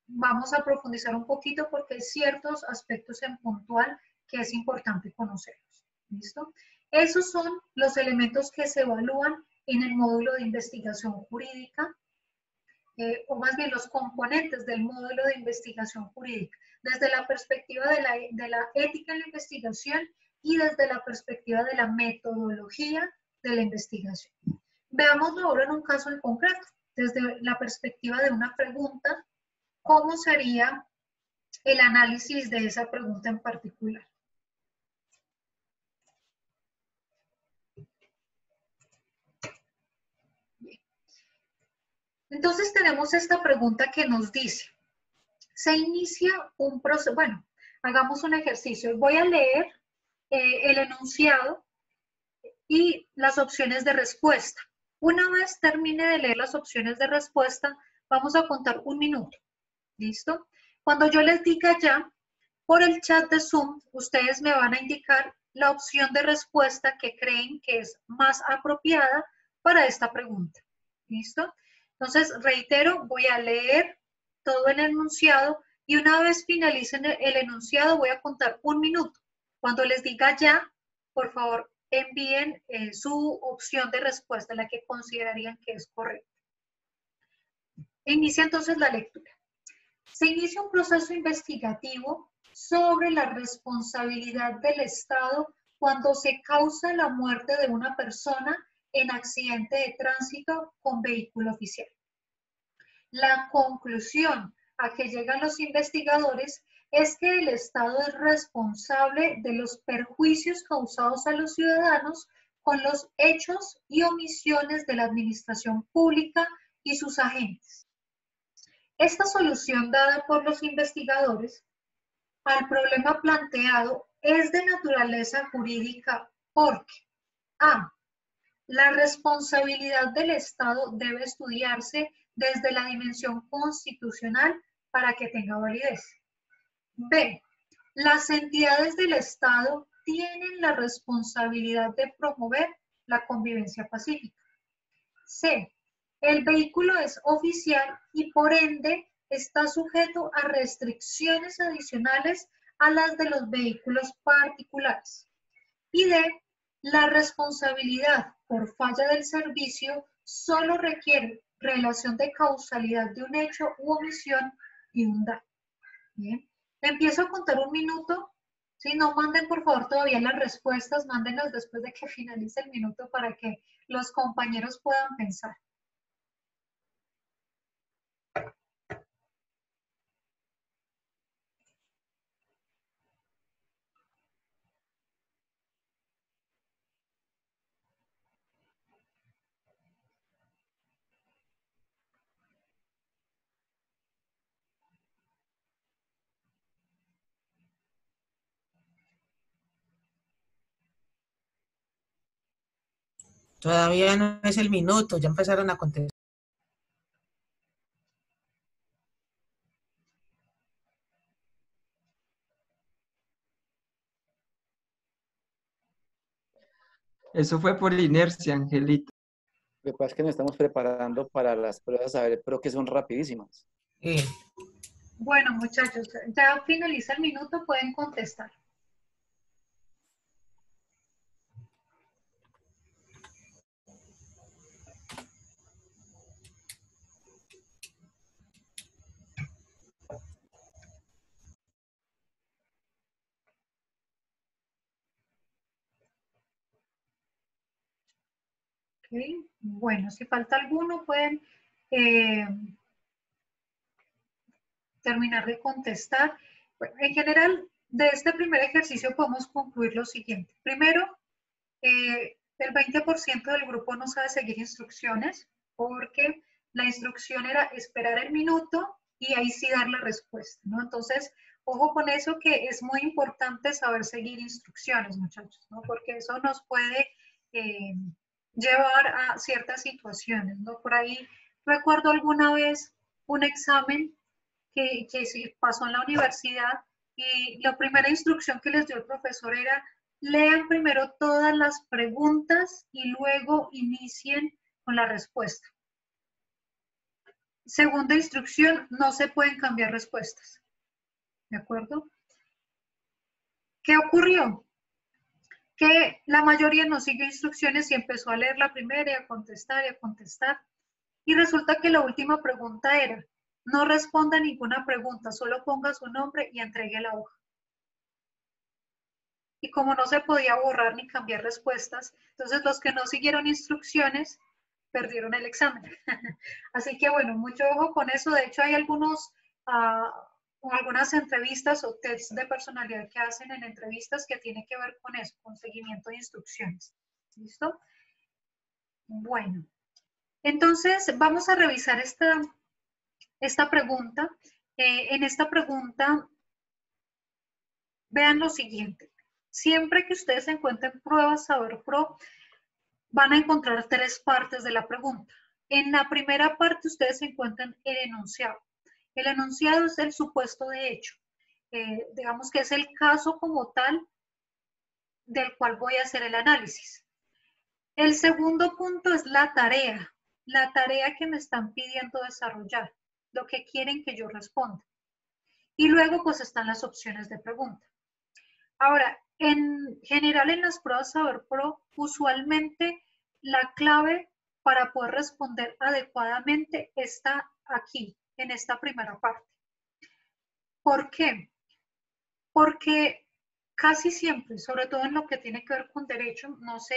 vamos a profundizar un poquito porque hay ciertos aspectos en puntual que es importante conocerlos. ¿Listo? Esos son los elementos que se evalúan en el módulo de investigación jurídica, o más bien los componentes del módulo de investigación jurídica. Desde la perspectiva de la ética en la investigación, y desde la perspectiva de la metodología de la investigación. Veámoslo ahora en un caso en concreto, desde la perspectiva de una pregunta, ¿cómo sería el análisis de esa pregunta en particular? Entonces tenemos esta pregunta que nos dice, se inicia un proceso, bueno, hagamos un ejercicio. Voy a leer el enunciado y las opciones de respuesta. Una vez termine de leer las opciones de respuesta, vamos a contar 1 minuto. ¿Listo? Cuando yo les diga ya, por el chat de Zoom, ustedes me van a indicar la opción de respuesta que creen que es más apropiada para esta pregunta. ¿Listo? Entonces, reitero, voy a leer todo el enunciado y una vez finalicen el enunciado voy a contar 1 minuto. Cuando les diga ya, por favor, envíen su opción de respuesta, la que considerarían que es correcta. Inicia entonces la lectura. Se inicia un proceso investigativo sobre la responsabilidad del Estado cuando se causa la muerte de una persona en accidente de tránsito con vehículo oficial. La conclusión a que llegan los investigadores es que el Estado es responsable de los perjuicios causados a los ciudadanos con los hechos y omisiones de la administración pública y sus agentes. Esta solución dada por los investigadores al problema planteado es de naturaleza jurídica porque a. La responsabilidad del Estado debe estudiarse desde la dimensión constitucional para que tenga validez. B. Las entidades del Estado tienen la responsabilidad de promover la convivencia pacífica. C. El vehículo es oficial y por ende está sujeto a restricciones adicionales a las de los vehículos particulares. Y D. La responsabilidad por falla del servicio solo requiere relación de causalidad de un hecho u omisión y un daño. Bien. Empiezo a contar 1 minuto. ¿Sí? No manden por favor todavía las respuestas, mándenlas después de que finalice el minuto para que los compañeros puedan pensar. Todavía no es el minuto, ya empezaron a contestar. Eso fue por inercia, Angelita. Lo que pasa es que nos estamos preparando para las pruebas, a ver, pero que son rapidísimas. Bueno, muchachos, ya finaliza el minuto, pueden contestar. Okay. Bueno, si falta alguno, pueden terminar de contestar. Bueno, en general, de este primer ejercicio podemos concluir lo siguiente. Primero, el 20% del grupo no sabe seguir instrucciones porque la instrucción era esperar el minuto y ahí sí dar la respuesta, ¿no? Entonces, ojo con eso, que es muy importante saber seguir instrucciones, muchachos, ¿no? Porque eso nos puede llevar a ciertas situaciones, ¿no? Por ahí recuerdo alguna vez un examen que sí pasó en la universidad y la primera instrucción que les dio el profesor era: lean primero todas las preguntas y luego inicien con la respuesta. Segunda instrucción, no se pueden cambiar respuestas. ¿De acuerdo? ¿Qué ocurrió? Que la mayoría no siguió instrucciones y empezó a leer la primera y a contestar y a contestar. Y resulta que la última pregunta era: no responda ninguna pregunta, solo ponga su nombre y entregue la hoja. y como no se podía borrar ni cambiar respuestas, entonces los que no siguieron instrucciones perdieron el examen. Así que bueno, mucho ojo con eso. De hecho, hay algunas entrevistas o tests de personalidad que hacen en entrevistas que tienen que ver con eso, con seguimiento de instrucciones. ¿Listo? Bueno, entonces vamos a revisar esta pregunta. En esta pregunta, vean lo siguiente. Siempre que ustedes encuentren pruebas Saber Pro, van a encontrar 3 partes de la pregunta. En la primera parte ustedes encuentran el enunciado. El enunciado es el supuesto de hecho. Digamos que es el caso como tal del cual voy a hacer el análisis. El segundo punto es la tarea que me están pidiendo desarrollar, lo que quieren que yo responda. Y luego pues están las opciones de pregunta. Ahora, en general en las pruebas Saber Pro, usualmente la clave para poder responder adecuadamente está aquí, en esta primera parte. ¿Por qué? Porque casi siempre, sobre todo en lo que tiene que ver con derecho, no sé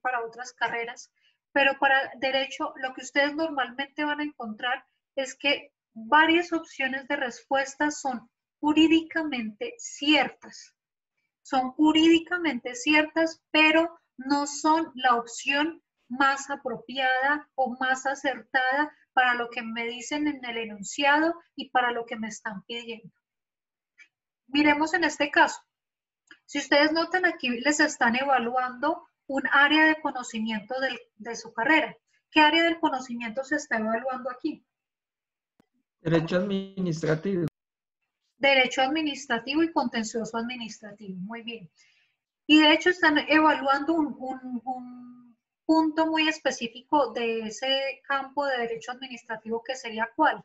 para otras carreras, pero para derecho lo que ustedes normalmente van a encontrar es que varias opciones de respuesta son jurídicamente ciertas. Son jurídicamente ciertas, pero no son la opción más apropiada o más acertada para lo que me dicen en el enunciado y para lo que me están pidiendo. Miremos en este caso. Si ustedes notan aquí, les están evaluando un área de conocimiento de su carrera. ¿Qué área del conocimiento se está evaluando aquí? Derecho administrativo. Derecho administrativo y contencioso administrativo. Muy bien. Y de hecho están evaluando un punto muy específico de ese campo de derecho administrativo, que sería ¿cuál?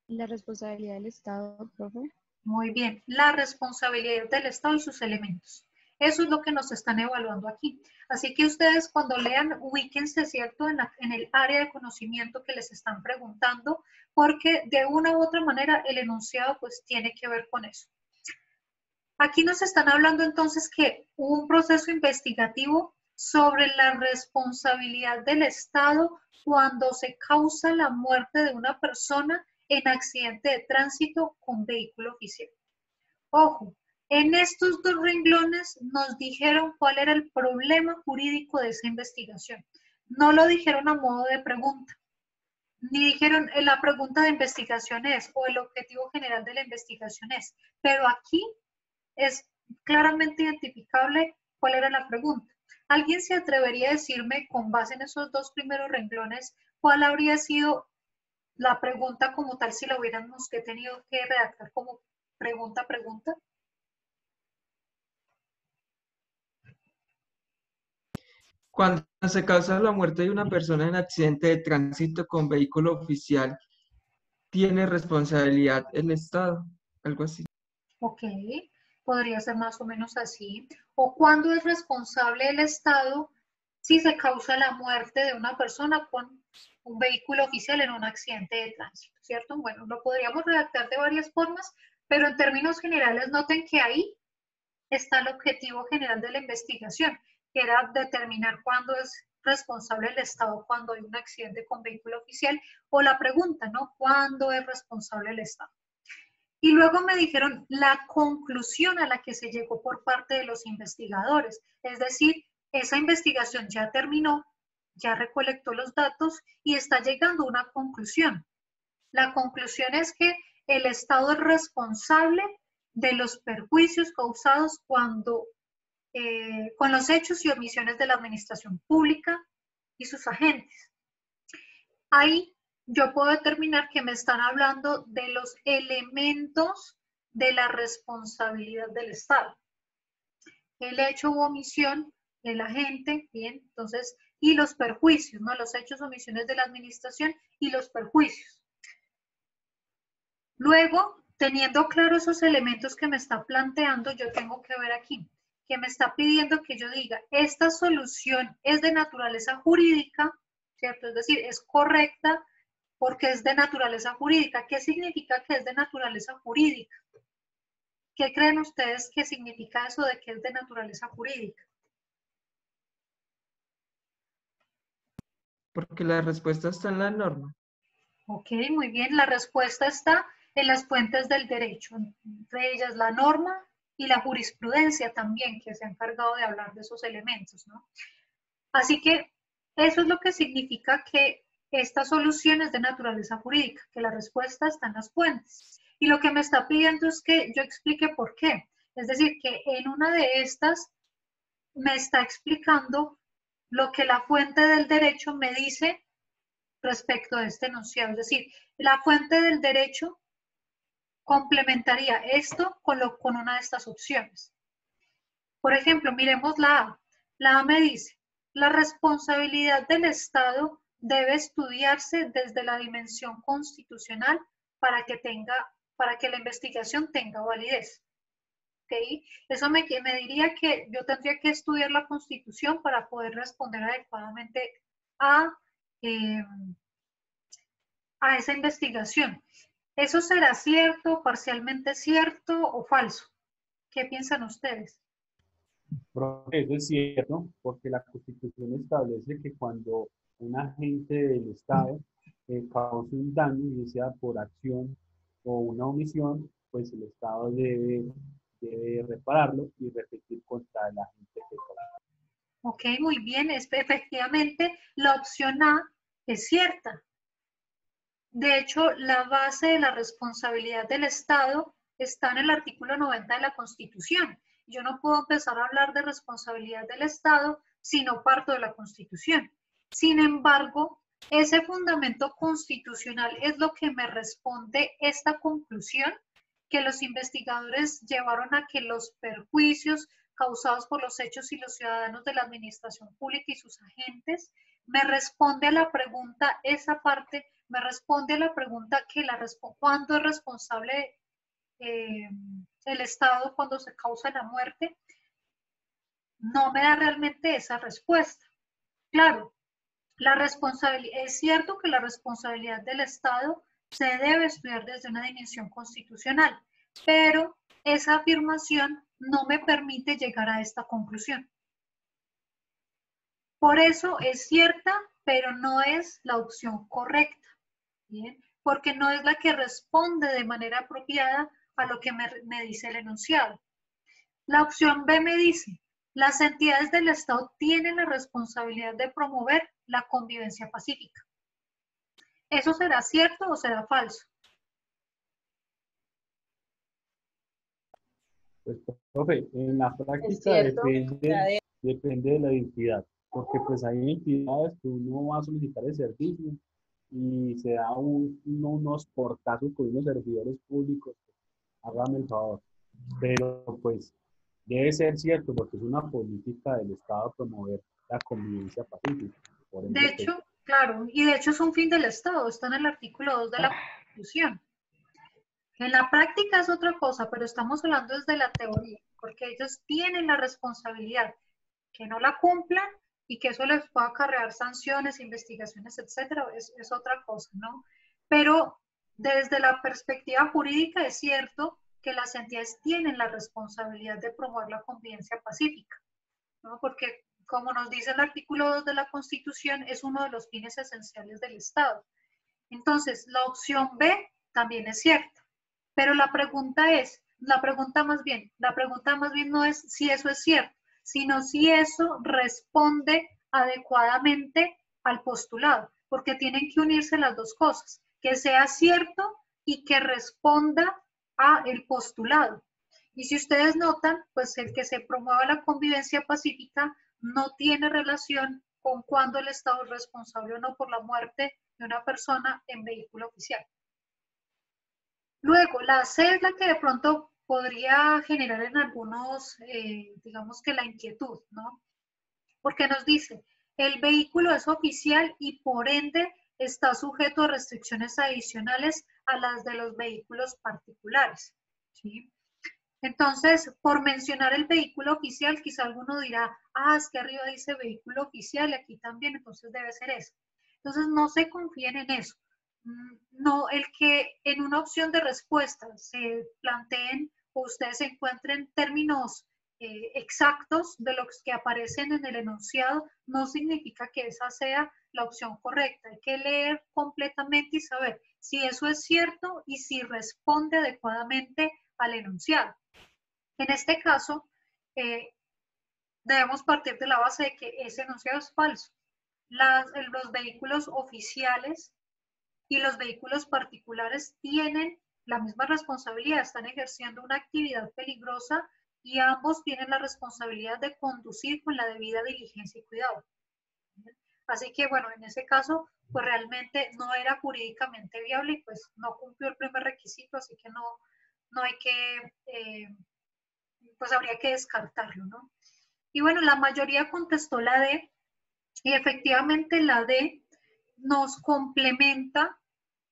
La responsabilidad del Estado, profe. Muy bien, la responsabilidad del Estado y sus elementos. Eso es lo que nos están evaluando aquí. Así que ustedes cuando lean, ubíquense, ¿cierto?, en el área de conocimiento que les están preguntando, porque de una u otra manera el enunciado pues tiene que ver con eso. Aquí nos están hablando entonces que hubo un proceso investigativo sobre la responsabilidad del Estado cuando se causa la muerte de una persona en accidente de tránsito con vehículo oficial. Ojo, en estos 2 renglones nos dijeron cuál era el problema jurídico de esa investigación. No lo dijeron a modo de pregunta, ni dijeron la pregunta de investigación es, o el objetivo general de la investigación es, pero aquí es claramente identificable cuál era la pregunta. ¿Alguien se atrevería a decirme, con base en esos 2 primeros renglones, cuál habría sido la pregunta como tal si la hubiéramos tenido que redactar como pregunta? Cuando se causa la muerte de una persona en accidente de tránsito con vehículo oficial, ¿tiene responsabilidad el Estado? Algo así. Ok, podría ser más o menos así. ¿O cuándo es responsable el Estado si se causa la muerte de una persona con un vehículo oficial en un accidente de tránsito? ¿Cierto? Bueno, lo podríamos redactar de varias formas, pero en términos generales noten que ahí está el objetivo general de la investigación, que era determinar cuándo es responsable el Estado cuando hay un accidente con vehículo oficial, o la pregunta, ¿no? ¿Cuándo es responsable el Estado? Y luego me dijeron la conclusión a la que se llegó por parte de los investigadores, es decir, esa investigación ya terminó, ya recolectó los datos y está llegando a una conclusión. La conclusión es que el Estado es responsable de los perjuicios causados cuando, con los hechos y omisiones de la administración pública y sus agentes. Ahí yo puedo determinar que me están hablando de los elementos de la responsabilidad del Estado. El hecho u omisión del agente, bien, entonces, y los perjuicios, ¿no? Los hechos o omisiones de la administración y los perjuicios. Luego, teniendo claro esos elementos que me está planteando, yo tengo que ver aquí, que me está pidiendo que yo diga, esta solución es de naturaleza jurídica, ¿cierto? Es decir, es correcta porque es de naturaleza jurídica. ¿Qué significa que es de naturaleza jurídica? ¿Qué creen ustedes que significa eso de que es de naturaleza jurídica? Porque la respuesta está en la norma. Ok, muy bien. La respuesta está en las fuentes del derecho, entre ellas la norma y la jurisprudencia también, que se ha encargado de hablar de esos elementos, ¿no? Así que eso es lo que significa que esta solución es de naturaleza jurídica, que la respuesta está en las fuentes. Y lo que me está pidiendo es que yo explique por qué. Es decir, que en una de estas me está explicando lo que la fuente del derecho me dice respecto a este enunciado. Es decir, la fuente del derecho complementaría esto con una de estas opciones. Por ejemplo, miremos la A. La A me dice, la responsabilidad del Estado debe estudiarse desde la dimensión constitucional para que la investigación tenga validez. ¿Okay? Eso me diría que yo tendría que estudiar la Constitución para poder responder adecuadamente eh, a esa investigación. ¿Eso será cierto, parcialmente cierto o falso? ¿Qué piensan ustedes? Profe, eso es cierto, porque la Constitución establece que cuando un agente del Estado causa un daño, ya sea por acción o una omisión, pues el Estado debe repararlo y repetir contra el agente que causó. Ok, muy bien. Efectivamente, la opción A es cierta. De hecho, la base de la responsabilidad del Estado está en el artículo 90 de la Constitución. Yo no puedo empezar a hablar de responsabilidad del Estado si no parto de la Constitución. Sin embargo, ese fundamento constitucional es lo que me responde esta conclusión que los investigadores llevaron a que los perjuicios causados por los hechos y los ciudadanos de la administración pública y sus agentes, me responde a la pregunta, esa parte me responde a la pregunta que ¿cuándo es responsable el Estado cuando se causa la muerte? No me da realmente esa respuesta. Claro, es cierto que la responsabilidad del Estado se debe estudiar desde una dimensión constitucional, pero esa afirmación no me permite llegar a esta conclusión. Por eso es cierta, pero no es la opción correcta, ¿bien? Porque no es la que responde de manera apropiada a lo que me dice el enunciado. La opción B me dice, las entidades del Estado tienen la responsabilidad de promover la convivencia pacífica. ¿Eso será cierto o será falso? Pues, profe, en la práctica cierto. depende de la entidad, porque pues hay entidades que uno va a solicitar el servicio y se da unos portazos con unos servidores públicos, hágame el favor, pero pues debe ser cierto porque es una política del Estado promover la convivencia pacífica. Por ende, De hecho, claro, y de hecho es un fin del Estado, está en el artículo 2 de la Constitución. En la práctica es otra cosa, pero estamos hablando desde la teoría, porque ellos tienen la responsabilidad que no la cumplan y que eso les pueda acarrear sanciones, investigaciones, etcétera, es otra cosa, ¿no? Pero desde la perspectiva jurídica es cierto que las entidades tienen la responsabilidad de promover la convivencia pacífica, ¿no? Porque, como nos dice el artículo 2 de la Constitución, es uno de los fines esenciales del Estado. Entonces, la opción B también es cierta. Pero la pregunta más bien no es si eso es cierto, sino si eso responde adecuadamente al postulado, porque tienen que unirse las dos cosas, que sea cierto y que responda a el postulado. Y si ustedes notan, pues el que se promueva la convivencia pacífica no tiene relación con cuándo el Estado es responsable o no por la muerte de una persona en vehículo oficial. Luego, la C es la que de pronto podría generar en algunos, digamos que la inquietud, ¿no? Porque nos dice, el vehículo es oficial y por ende está sujeto a restricciones adicionales a las de los vehículos particulares, ¿sí? Entonces, por mencionar el vehículo oficial, quizá alguno dirá, es que arriba dice vehículo oficial y aquí también, entonces debe ser eso. Entonces, no se confíen en eso. No, el que en una opción de respuesta se planteen o ustedes encuentren términos exactos de los que aparecen en el enunciado, no significa que esa sea la opción correcta. Hay que leer completamente y saber si eso es cierto y si responde adecuadamente al enunciado. En este caso, debemos partir de la base de que ese enunciado es falso. Los vehículos oficiales y los vehículos particulares tienen la misma responsabilidad, están ejerciendo una actividad peligrosa y ambos tienen la responsabilidad de conducir con la debida diligencia y cuidado. Así que, bueno, en ese caso, pues realmente no era jurídicamente viable y pues no cumplió el primer requisito, así que no hay que, pues habría que descartarlo, ¿no? Y bueno, la mayoría contestó la D y efectivamente la D nos complementa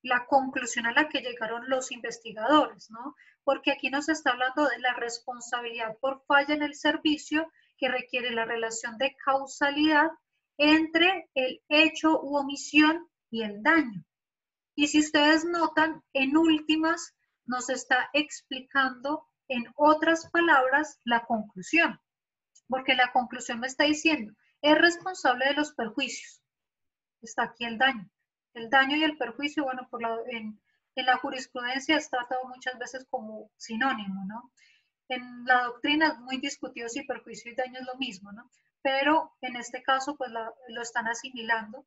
la conclusión a la que llegaron los investigadores, ¿no? Porque aquí nos está hablando de la responsabilidad por falla en el servicio que requiere la relación de causalidad entre el hecho u omisión y el daño. Y si ustedes notan, en últimas nos está explicando en otras palabras la conclusión, porque la conclusión me está diciendo, es responsable de los perjuicios. Está aquí el daño. El daño y el perjuicio, bueno, en la jurisprudencia es tratado muchas veces como sinónimo, ¿no? En la doctrina es muy discutido si perjuicio y daño es lo mismo, ¿no? Pero en este caso, pues lo están asimilando.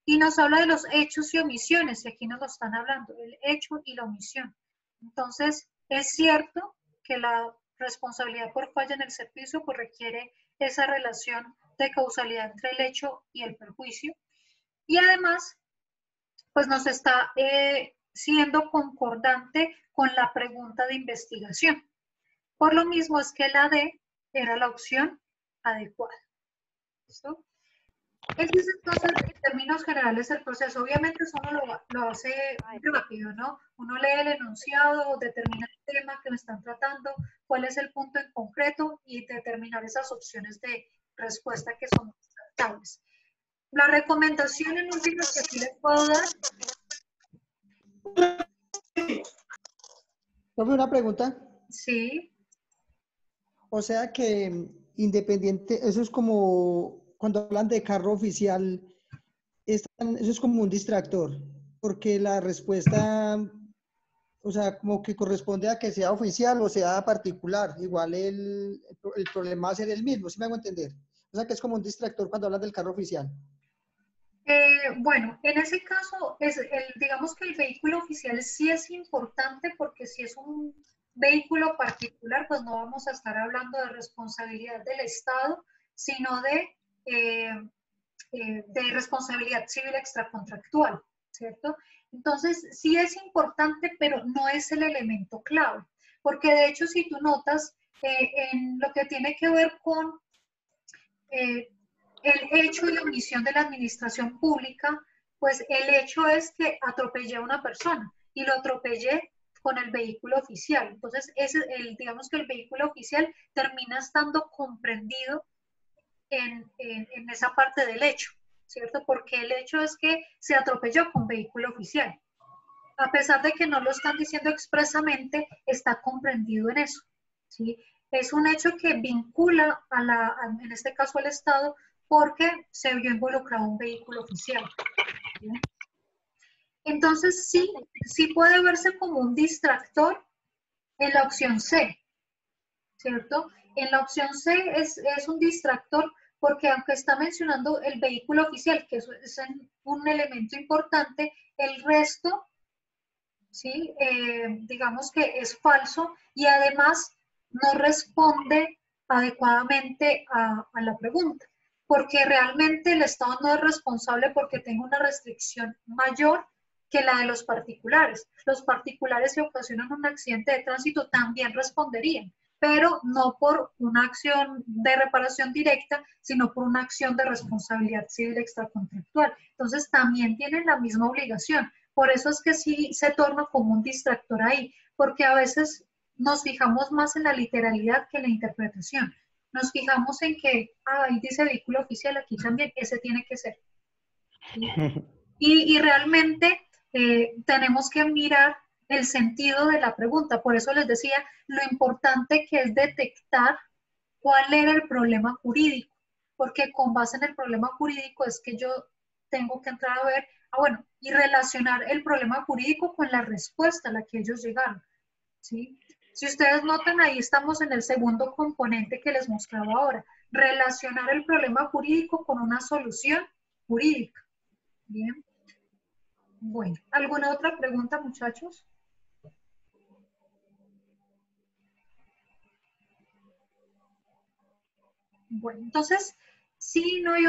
Y nos habla de los hechos y omisiones, y aquí nos lo están hablando, el hecho y la omisión. Entonces, es cierto que la responsabilidad por falla en el servicio pues requiere esa relación de causalidad entre el hecho y el perjuicio. Y además, pues nos está siendo concordante con la pregunta de investigación. Por lo mismo es que la D era la opción adecuada. ¿Listo? Ese es entonces, en términos generales, el proceso. Obviamente eso uno lo hace rápido, ¿no? Uno lee el enunciado, determina el tema que me están tratando, cuál es el punto en concreto y determinar esas opciones de respuesta que son descartables. La recomendación en última que aquí les puedo dar. ¿Profe, una pregunta? Sí. O sea que independiente, eso es como cuando hablan de carro oficial, eso es como un distractor, porque la respuesta, o sea, como que corresponde a que sea oficial o sea particular. Igual el problema va a ser el mismo, ¿sí me hago entender? O sea que es como un distractor cuando hablan del carro oficial. Bueno, en ese caso, digamos que el vehículo oficial sí es importante porque si es un vehículo particular, pues no vamos a estar hablando de responsabilidad del Estado, sino de responsabilidad civil extracontractual, ¿cierto? Entonces, sí es importante, pero no es el elemento clave, porque de hecho, si tú notas, en lo que tiene que ver con el hecho y omisión de la administración pública, pues el hecho es que atropellé a una persona y lo atropellé con el vehículo oficial. Entonces, digamos que el vehículo oficial termina estando comprendido en esa parte del hecho, ¿cierto? Porque el hecho es que se atropelló con vehículo oficial. A pesar de que no lo están diciendo expresamente, está comprendido en eso, ¿sí? Es un hecho que vincula en este caso al Estado, porque se vio involucrado un vehículo oficial, ¿sí? Entonces, sí puede verse como un distractor en la opción C, ¿cierto? En la opción C es un distractor porque aunque está mencionando el vehículo oficial, que eso es un elemento importante, el resto, ¿sí? Digamos que es falso y además no responde adecuadamente a la pregunta, porque realmente el Estado no es responsable porque tenga una restricción mayor que la de los particulares. Los particulares, si ocasionan un accidente de tránsito, también responderían, pero no por una acción de reparación directa, sino por una acción de responsabilidad civil extracontractual. Entonces, también tienen la misma obligación. Por eso es que sí se torna como un distractor ahí, porque a veces nos fijamos más en la literalidad que en la interpretación. Nos fijamos en que, ahí dice vehículo oficial, aquí también, ese tiene que ser. ¿Sí? Y realmente tenemos que mirar el sentido de la pregunta. Por eso les decía lo importante que es detectar cuál era el problema jurídico, porque con base en el problema jurídico es que yo tengo que entrar a ver, bueno, y relacionar el problema jurídico con la respuesta a la que ellos llegaron, ¿sí? Si ustedes notan, ahí estamos en el segundo componente que les mostraba ahora, relacionar el problema jurídico con una solución jurídica. Bien. Bueno, ¿alguna otra pregunta, muchachos? Bueno, entonces, si no hay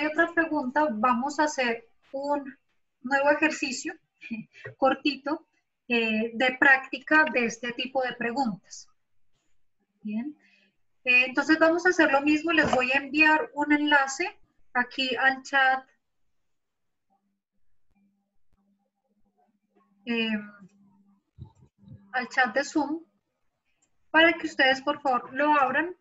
otra pregunta, vamos a hacer un nuevo ejercicio cortito de práctica de este tipo de preguntas. Bien. Entonces vamos a hacer lo mismo, les voy a enviar un enlace aquí al chat. Al chat de Zoom, para que ustedes por favor lo abran.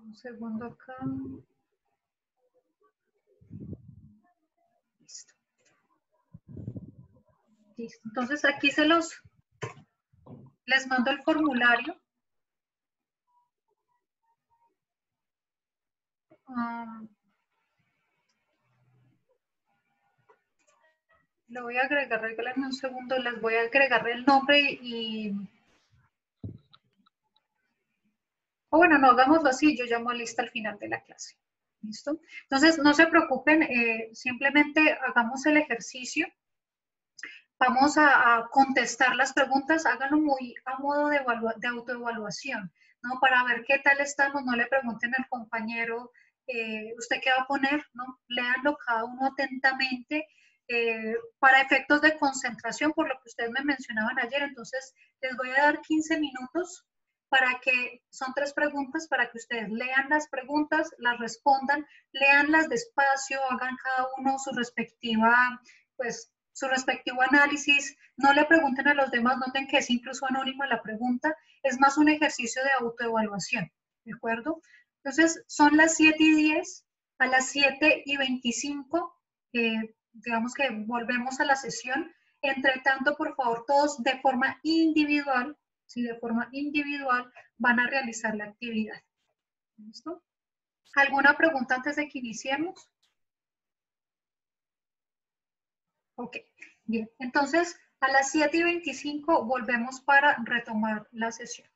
Un segundo acá. Listo. Listo. Entonces aquí les mando el formulario. Lo voy a agregar, regálenme un segundo, les voy a agregar el nombre bueno, no, hagámoslo así, yo llamo a lista al final de la clase. ¿Listo? Entonces, no se preocupen, simplemente hagamos el ejercicio. Vamos a contestar las preguntas, háganlo muy a modo de autoevaluación, ¿no? Para ver qué tal estamos, no le pregunten al compañero, ¿usted qué va a poner? ¿No? Léanlo cada uno atentamente, para efectos de concentración, por lo que ustedes me mencionaban ayer. Entonces, les voy a dar 15 minutos para que, son 3 preguntas, para que ustedes lean las preguntas, las respondan, leanlas despacio, hagan cada uno su respectiva, pues, su respectivo análisis, no le pregunten a los demás, noten que es incluso anónima la pregunta, es más un ejercicio de autoevaluación, ¿de acuerdo? Entonces, son las 7:10, a las 7:25, digamos que volvemos a la sesión. Entre tanto, por favor, todos de forma individual, ¿sí? De forma individual van a realizar la actividad. ¿Listo? ¿Alguna pregunta antes de que iniciemos? Ok, bien. Entonces, a las 7:25 volvemos para retomar la sesión.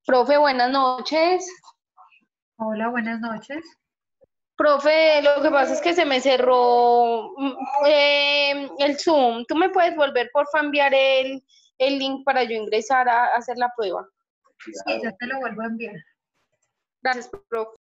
Profe, buenas noches. Hola, buenas noches. Profe, lo que pasa es que se me cerró el Zoom. ¿Tú me puedes volver, por favor, enviar el link para yo ingresar a hacer la prueba? Sí, ya te lo vuelvo a enviar. Gracias, profe.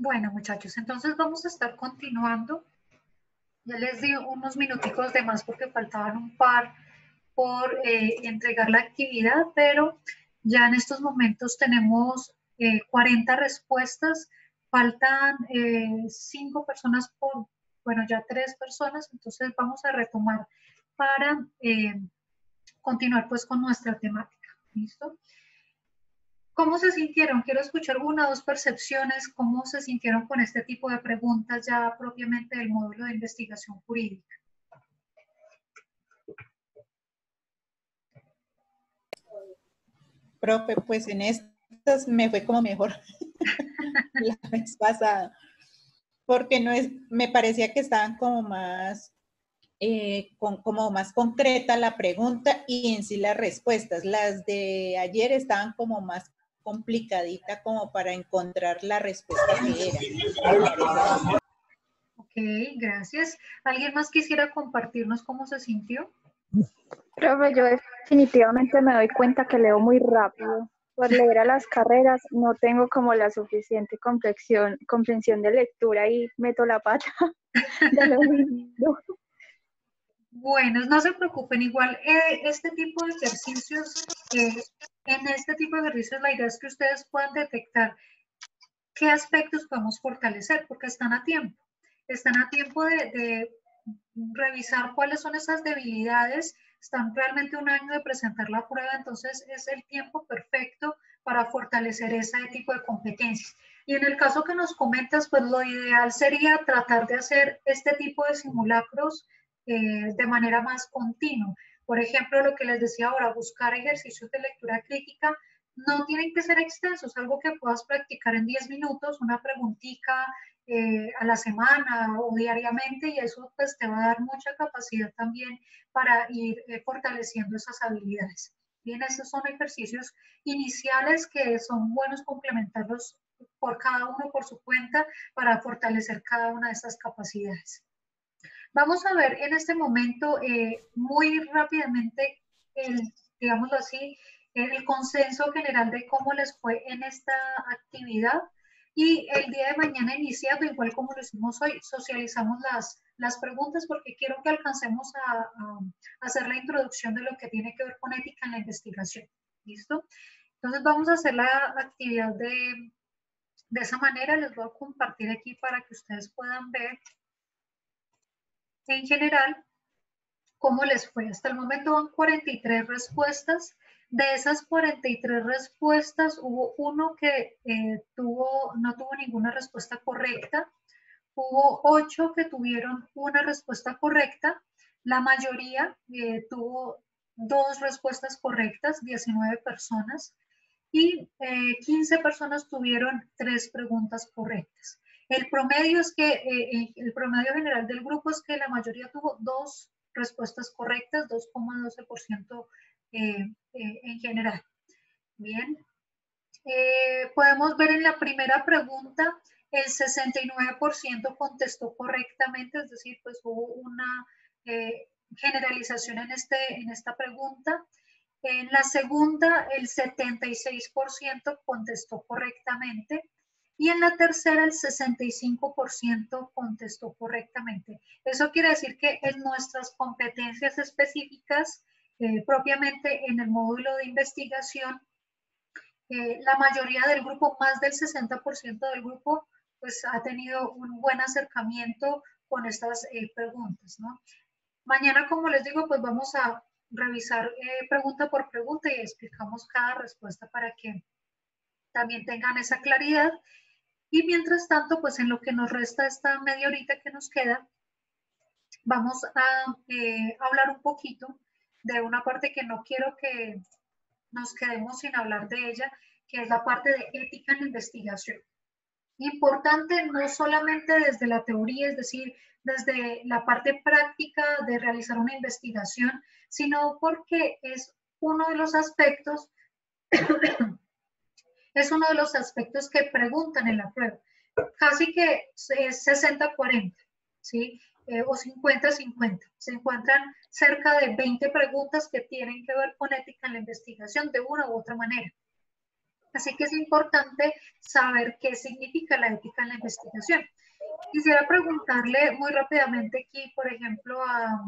Bueno, muchachos, entonces vamos a estar continuando. Ya les di unos minuticos de más porque faltaban un par por entregar la actividad, pero ya en estos momentos tenemos 40 respuestas. Faltan 5 personas por, bueno, ya 3 personas, entonces vamos a retomar para continuar pues con nuestra temática. ¿Listo? ¿Cómo se sintieron? Quiero escuchar una o dos percepciones, cómo se sintieron con este tipo de preguntas ya propiamente del módulo de investigación jurídica. Profe, pues en estas me fue como mejor la vez pasada, porque no es, me parecía que estaban como más, como más concreta la pregunta y en sí las respuestas. Las de ayer estaban como más complicadita como para encontrar la respuesta que era. Ok, gracias. ¿Alguien más quisiera compartirnos cómo se sintió? Profe, yo definitivamente me doy cuenta que leo muy rápido. Por leer a las carreras no tengo como la suficiente comprensión de lectura y meto la pata de lo lindo. Bueno, no se preocupen, igual este tipo de ejercicios, en este tipo de ejercicios la idea es que ustedes puedan detectar qué aspectos podemos fortalecer, porque están a tiempo de revisar cuáles son esas debilidades, están realmente un año de presentar la prueba, entonces es el tiempo perfecto para fortalecer ese tipo de competencias. Y en el caso que nos comentas, pues lo ideal sería tratar de hacer este tipo de simulacros de manera más continua. Por ejemplo, lo que les decía ahora, buscar ejercicios de lectura crítica, no tienen que ser extensos, algo que puedas practicar en 10 minutos, una preguntita a la semana o diariamente, y eso pues te va a dar mucha capacidad también para ir fortaleciendo esas habilidades. Bien, esos son ejercicios iniciales que son buenos complementarlos por cada uno por su cuenta para fortalecer cada una de estas capacidades. Vamos a ver en este momento muy rápidamente, digámoslo así, el consenso general de cómo les fue en esta actividad. Y el día de mañana iniciando, igual como lo hicimos hoy, socializamos las preguntas porque quiero que alcancemos a hacer la introducción de lo que tiene que ver con ética en la investigación. ¿Listo? Entonces vamos a hacer la actividad de esa manera. Les voy a compartir aquí para que ustedes puedan ver en general cómo les fue. Hasta el momento van 43 respuestas. De esas 43 respuestas, hubo uno que no tuvo ninguna respuesta correcta. Hubo 8 que tuvieron una respuesta correcta. La mayoría tuvo 2 respuestas correctas, 19 personas. Y 15 personas tuvieron 3 preguntas correctas. El promedio es que, el promedio general del grupo es que la mayoría tuvo 2 respuestas correctas, 2,12% en general. Bien. Podemos ver en la primera pregunta, el 69% contestó correctamente, es decir, pues hubo una generalización en esta pregunta. En la segunda, el 76% contestó correctamente. Y en la tercera, el 65% contestó correctamente. Eso quiere decir que en nuestras competencias específicas, propiamente en el módulo de investigación, la mayoría del grupo, más del 60% del grupo, pues ha tenido un buen acercamiento con estas preguntas, ¿no? Mañana, como les digo, pues vamos a revisar pregunta por pregunta y explicamos cada respuesta para que también tengan esa claridad. Y mientras tanto, pues en lo que nos resta esta media horita que nos queda, vamos a hablar un poquito de una parte que no quiero que nos quedemos sin hablar de ella, que es la parte de ética en la investigación. Importante no solamente desde la teoría, es decir, desde la parte práctica de realizar una investigación, sino porque es uno de los aspectos que preguntan en la prueba. Casi que es 60-40, ¿sí? O 50-50. Se encuentran cerca de 20 preguntas que tienen que ver con ética en la investigación de una u otra manera. Así que es importante saber qué significa la ética en la investigación. Quisiera preguntarle muy rápidamente aquí, por ejemplo, a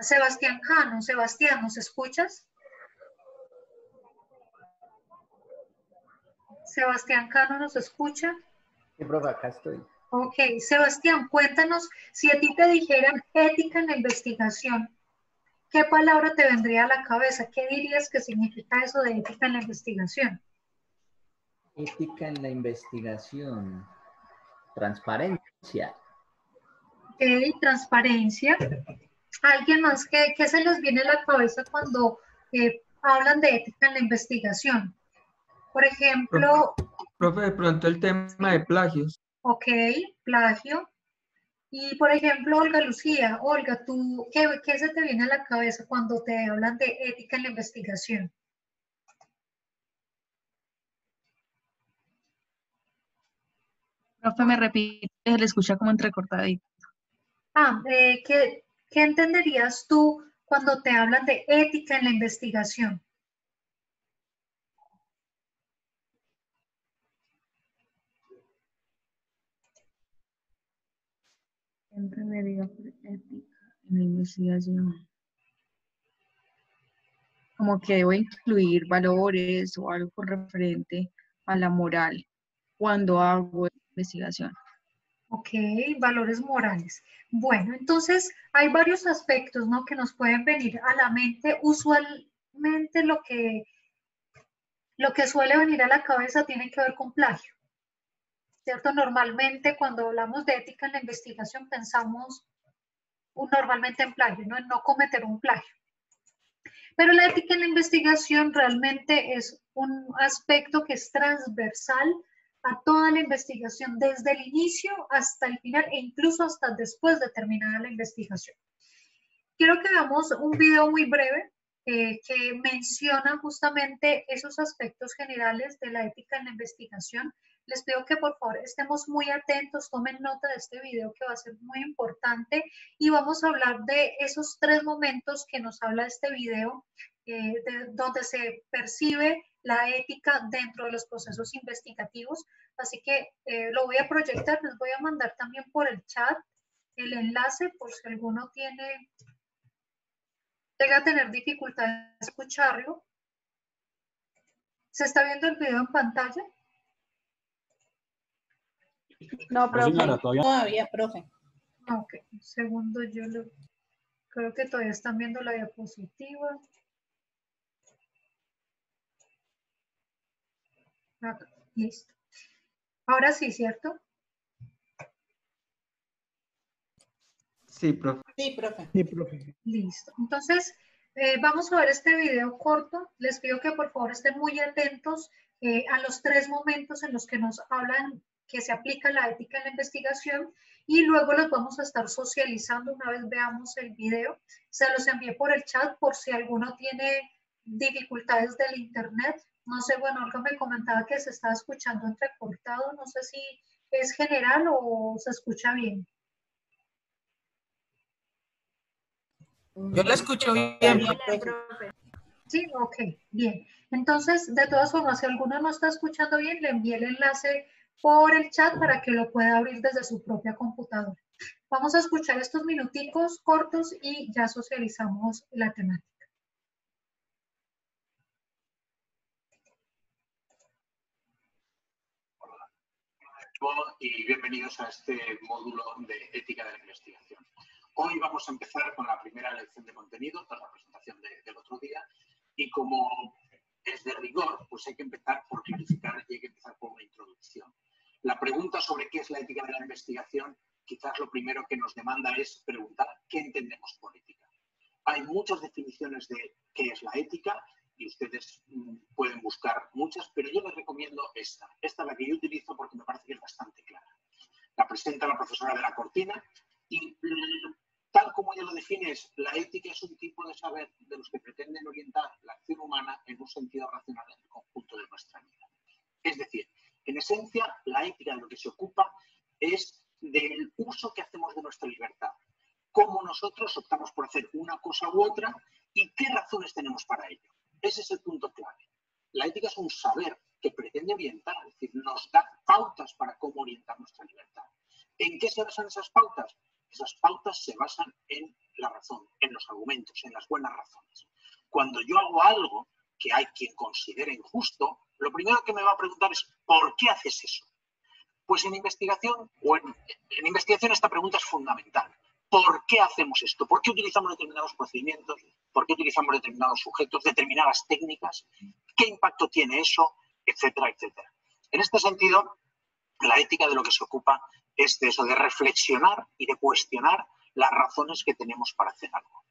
Sebastián Cano. Sebastián, ¿nos escuchas? Sebastián Cano, ¿nos escucha? Sí, profe, acá estoy. Ok, Sebastián, cuéntanos, si a ti te dijeran ética en la investigación, ¿qué palabra te vendría a la cabeza? ¿Qué dirías que significa eso de ética en la investigación? Ética en la investigación. Transparencia. Ok, transparencia. ¿Alguien más qué se les viene a la cabeza cuando hablan de ética en la investigación? Por ejemplo, Profe, de pronto el tema de plagios. ok, plagio. Y por ejemplo, Olga Lucía, Olga, ¿tú qué se te viene a la cabeza cuando te hablan de ética en la investigación? Profe, me repite, se le escucha como entrecortadito. ¿Qué entenderías tú cuando te hablan de ética en la investigación? Siempre me diga ética en la investigación. Como que debo incluir valores o algo referente a la moral cuando hago investigación. Ok, valores morales. Bueno, entonces hay varios aspectos, ¿no?, que nos pueden venir a la mente. Usualmente lo que suele venir a la cabeza tiene que ver con plagio, ¿cierto? Normalmente cuando hablamos de ética en la investigación pensamos normalmente en plagio, ¿no?, en no cometer un plagio. Pero la ética en la investigación realmente es un aspecto que es transversal a toda la investigación, desde el inicio hasta el final e incluso hasta después de terminada la investigación. Quiero que veamos un video muy breve que menciona justamente esos aspectos generales de la ética en la investigación. Les pido que por favor estemos muy atentos, tomen nota de este video que va a ser muy importante y vamos a hablar de esos 3 momentos que nos habla este video, donde se percibe la ética dentro de los procesos investigativos. Así que lo voy a proyectar, les voy a mandar también por el chat el enlace por si alguno llega a tener dificultad en escucharlo. ¿Se está viendo el video en pantalla? No, profe. señora, Todavía, profe. Ok, un segundo, creo que todavía están viendo la diapositiva. Acá, listo. Ahora sí, ¿cierto? Sí, profe. Sí, profe. Sí, profe. Listo. Entonces, vamos a ver este video corto. Les pido que por favor estén muy atentos a los 3 momentos en los que nos hablan que se aplica la ética en la investigación y luego los vamos a estar socializando una vez veamos el video. Se los envié por el chat por si alguno tiene dificultades del internet. No sé, bueno, Olga me comentaba que se estaba escuchando entrecortado. No sé si es general o se escucha bien. Yo la escucho bien, profe. Sí, ok, bien. Entonces, de todas formas, si alguno no está escuchando bien, le envíe el enlace por el chat para que lo pueda abrir desde su propia computadora. Vamos a escuchar estos minuticos cortos y ya socializamos la temática. Y bienvenidos a este módulo de ética de la investigación. Hoy vamos a empezar con la primera lección de contenido, tras la presentación del otro día, y como es de rigor, pues hay que empezar por clarificar y hay que empezar por una introducción. La pregunta sobre qué es la ética de la investigación, quizás lo primero que nos demanda es preguntar qué entendemos por ética. Hay muchas definiciones de qué es la ética y ustedes pueden buscar muchas, pero yo les recomiendo esta. Esta es la que yo utilizo porque me parece que es bastante clara. La presenta la profesora de la Cortina y tal como ella lo define es, la ética es un tipo de saber de los que pretenden orientar la acción humana en un sentido racional en el conjunto de nuestra vida. Es decir, en esencia, la ética de lo que se ocupa es del uso que hacemos de nuestra libertad. Cómo nosotros optamos por hacer una cosa u otra y qué razones tenemos para ello. Ese es el punto clave. La ética es un saber que pretende orientar, es decir, nos da pautas para cómo orientar nuestra libertad. ¿En qué se basan esas pautas? Esas pautas se basan en la razón, en los argumentos, en las buenas razones. Cuando yo hago algo que hay quien considere injusto, lo primero que me va a preguntar es ¿por qué haces eso? Pues en investigación esta pregunta es fundamental. ¿Por qué hacemos esto? ¿Por qué utilizamos determinados procedimientos? ¿Por qué utilizamos determinados sujetos, determinadas técnicas? ¿Qué impacto tiene eso? Etcétera, etcétera. En este sentido, la ética de lo que se ocupa es de eso, de reflexionar y de cuestionar las razones que tenemos para hacer algo.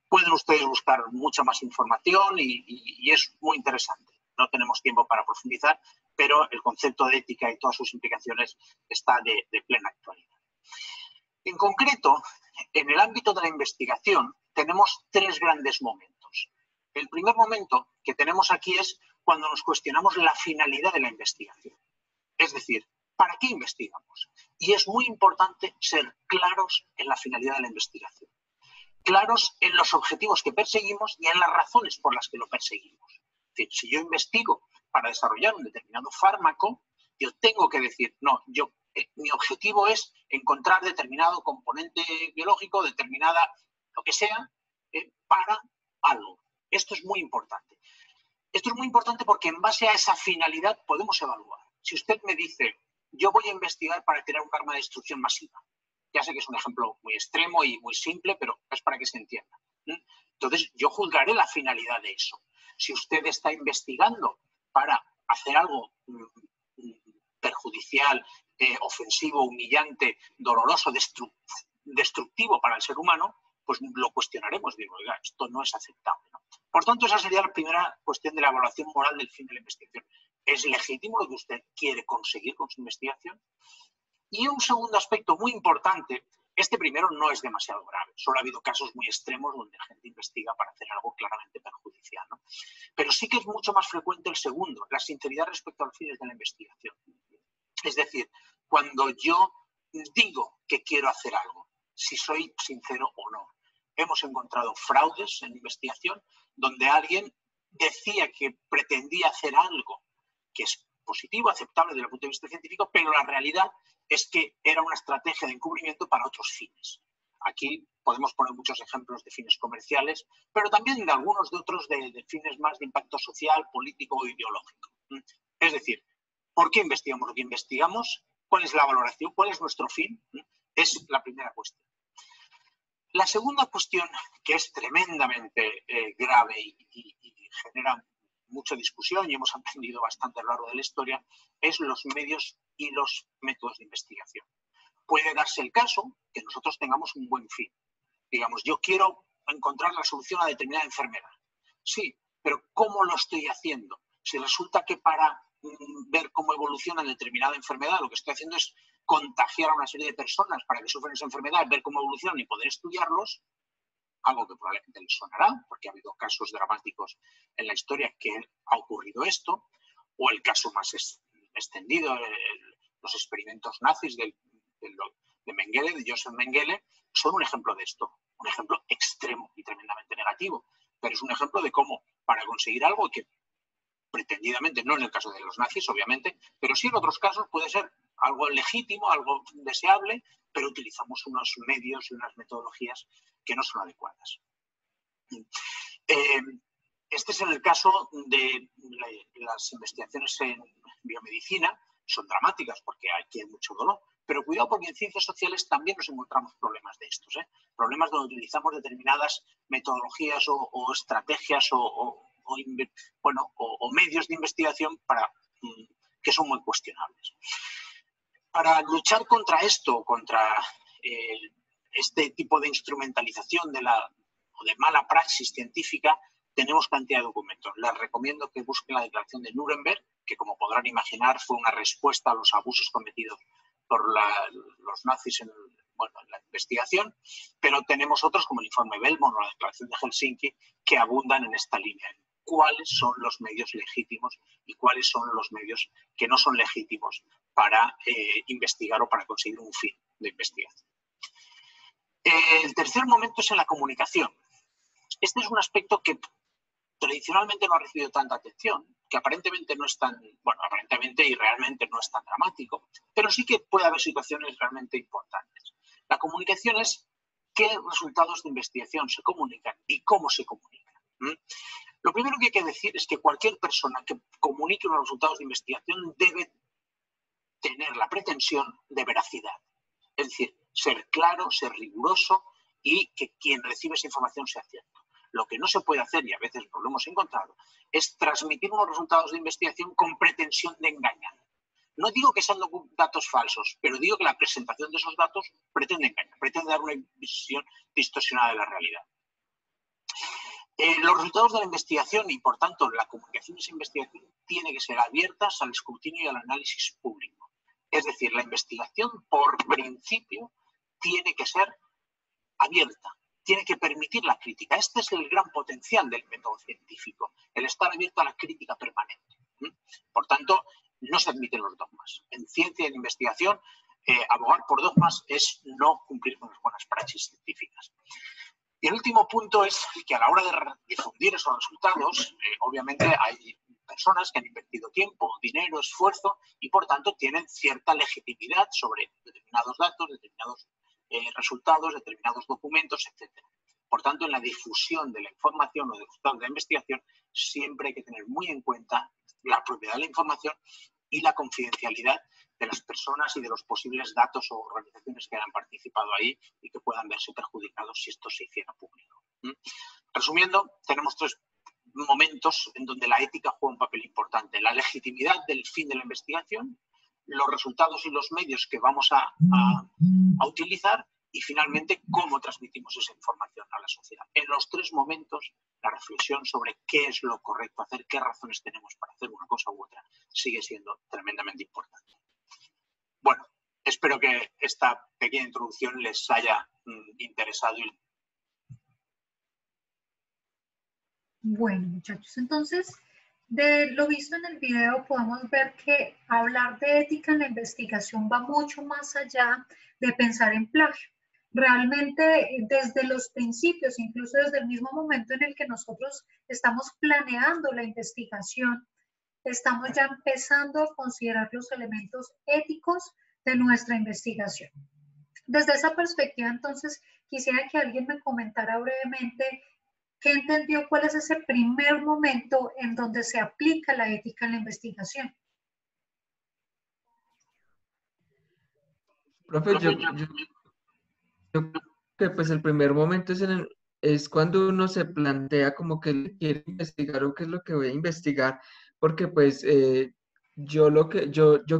Pueden ustedes buscar mucha más información y es muy interesante. No tenemos tiempo para profundizar, pero el concepto de ética y todas sus implicaciones está de plena actualidad. En concreto, en el ámbito de la investigación tenemos tres grandes momentos. El primer momento que tenemos aquí es cuando nos cuestionamos la finalidad de la investigación. Es decir, ¿para qué investigamos? Y es muy importante ser claros en la finalidad de la investigación. Claros en los objetivos que perseguimos y en las razones por las que lo perseguimos. Es decir, si yo investigo para desarrollar un determinado fármaco, yo tengo que decir, no, mi objetivo es encontrar determinado componente biológico, determinada, lo que sea, para algo. Esto es muy importante. Esto es muy importante porque en base a esa finalidad podemos evaluar. Si usted me dice, yo voy a investigar para crear un arma de destrucción masiva, ya sé que es un ejemplo muy extremo y muy simple, pero es para que se entienda. Entonces, yo juzgaré la finalidad de eso. Si usted está investigando para hacer algo perjudicial, ofensivo, humillante, doloroso, destructivo para el ser humano, pues lo cuestionaremos. Digo, oiga, esto no es aceptable, ¿no? Por tanto, esa sería la primera cuestión de la evaluación moral del fin de la investigación. ¿Es legítimo lo que usted quiere conseguir con su investigación? Y un segundo aspecto muy importante, este primero no es demasiado grave. Solo ha habido casos muy extremos donde la gente investiga para hacer algo claramente perjudicial, ¿no? Pero sí que es mucho más frecuente el segundo, la sinceridad respecto a los fines de la investigación. Es decir, cuando yo digo que quiero hacer algo, si soy sincero o no. Hemos encontrado fraudes en investigación donde alguien decía que pretendía hacer algo que es positivo, aceptable desde el punto de vista científico, pero la realidad es que era una estrategia de encubrimiento para otros fines. Aquí podemos poner muchos ejemplos de fines comerciales, pero también de algunos de otros de fines más de impacto social, político o ideológico. Es decir, ¿por qué investigamos lo que investigamos? ¿Cuál es la valoración? ¿Cuál es nuestro fin? Es la primera cuestión. La segunda cuestión, que es tremendamente grave y genera mucha discusión y hemos aprendido bastante a lo largo de la historia, es los medios y los métodos de investigación. Puede darse el caso que nosotros tengamos un buen fin. Digamos, yo quiero encontrar la solución a determinada enfermedad. Sí, pero ¿cómo lo estoy haciendo? Si resulta que para ver cómo evoluciona determinada enfermedad, lo que estoy haciendo es contagiar a una serie de personas para que sufran esa enfermedad, ver cómo evolucionan y poder estudiarlos, algo que probablemente les sonará, porque ha habido casos dramáticos en la historia que ha ocurrido esto, o el caso más extendido, los experimentos nazis de Mengele, de Joseph Mengele, son un ejemplo de esto, un ejemplo extremo y tremendamente negativo, pero es un ejemplo de cómo para conseguir algo que pretendidamente, no en el caso de los nazis, obviamente, pero sí en otros casos puede ser algo legítimo, algo deseable, pero utilizamos unos medios y unas metodologías que no son adecuadas. Este es en el caso de las investigaciones en biomedicina, son dramáticas porque aquí hay mucho dolor, pero cuidado porque en ciencias sociales también nos encontramos problemas de estos, problemas donde utilizamos determinadas metodologías o estrategias o medios de investigación que son muy cuestionables. Para luchar contra esto, contra este tipo de instrumentalización o de mala praxis científica, tenemos cantidad de documentos. Les recomiendo que busquen la Declaración de Nuremberg, que como podrán imaginar fue una respuesta a los abusos cometidos por los nazis en la investigación, pero tenemos otros como el informe Belmont o la Declaración de Helsinki que abundan en esta línea. Cuáles son los medios legítimos y cuáles son los medios que no son legítimos para investigar o para conseguir un fin de investigación. El tercer momento es en la comunicación. Este es un aspecto que tradicionalmente no ha recibido tanta atención, que aparentemente no es tan, bueno, aparentemente y realmente no es tan dramático, pero sí que puede haber situaciones realmente importantes. La comunicación es qué resultados de investigación se comunican y cómo se comunican. Lo primero que hay que decir es que cualquier persona que comunique los resultados de investigación debe tener la pretensión de veracidad. Es decir, ser claro, ser riguroso y que quien recibe esa información sea cierto. Lo que no se puede hacer, y a veces lo hemos encontrado, es transmitir unos resultados de investigación con pretensión de engañar. No digo que sean datos falsos, pero digo que la presentación de esos datos pretende engañar, pretende dar una visión distorsionada de la realidad. Los resultados de la investigación y, por tanto, la comunicación de esa investigación tiene que ser abiertas al escrutinio y al análisis público. Es decir, la investigación, por principio, tiene que ser abierta, tiene que permitir la crítica. Este es el gran potencial del método científico, el estar abierto a la crítica permanente. Por tanto, no se admiten los dogmas. En ciencia y en investigación, abogar por dogmas es no cumplir con las buenas praxis científicas. Y el último punto es que a la hora de difundir esos resultados, obviamente hay personas que han invertido tiempo, dinero, esfuerzo y por tanto tienen cierta legitimidad sobre determinados datos, determinados resultados, determinados documentos, etc. Por tanto, en la difusión de la información o de los resultados de la investigación siempre hay que tener muy en cuenta la propiedad de la información y la confidencialidad de las personas y de los posibles datos o organizaciones que hayan participado ahí y que puedan verse perjudicados si esto se hiciera público. Resumiendo, tenemos tres momentos en donde la ética juega un papel importante. La legitimidad del fin de la investigación, los resultados y los medios que vamos a utilizar y finalmente cómo transmitimos esa información a la sociedad. En los tres momentos, la reflexión sobre qué es lo correcto hacer, qué razones tenemos para hacer una cosa u otra, sigue siendo tremendamente importante. Bueno, espero que esta pequeña introducción les haya interesado. Bueno, muchachos, entonces, de lo visto en el video, podemos ver que hablar de ética en la investigación va mucho más allá de pensar en plagio. Realmente, desde los principios, incluso desde el mismo momento en el que nosotros estamos planeando la investigación, estamos ya empezando a considerar los elementos éticos de nuestra investigación. Desde esa perspectiva, entonces, quisiera que alguien me comentara brevemente qué entendió, cuál es ese primer momento en donde se aplica la ética en la investigación. Profe, yo creo que pues el primer momento es cuando uno se plantea como que quiere investigar o qué es lo que voy a investigar, porque pues yo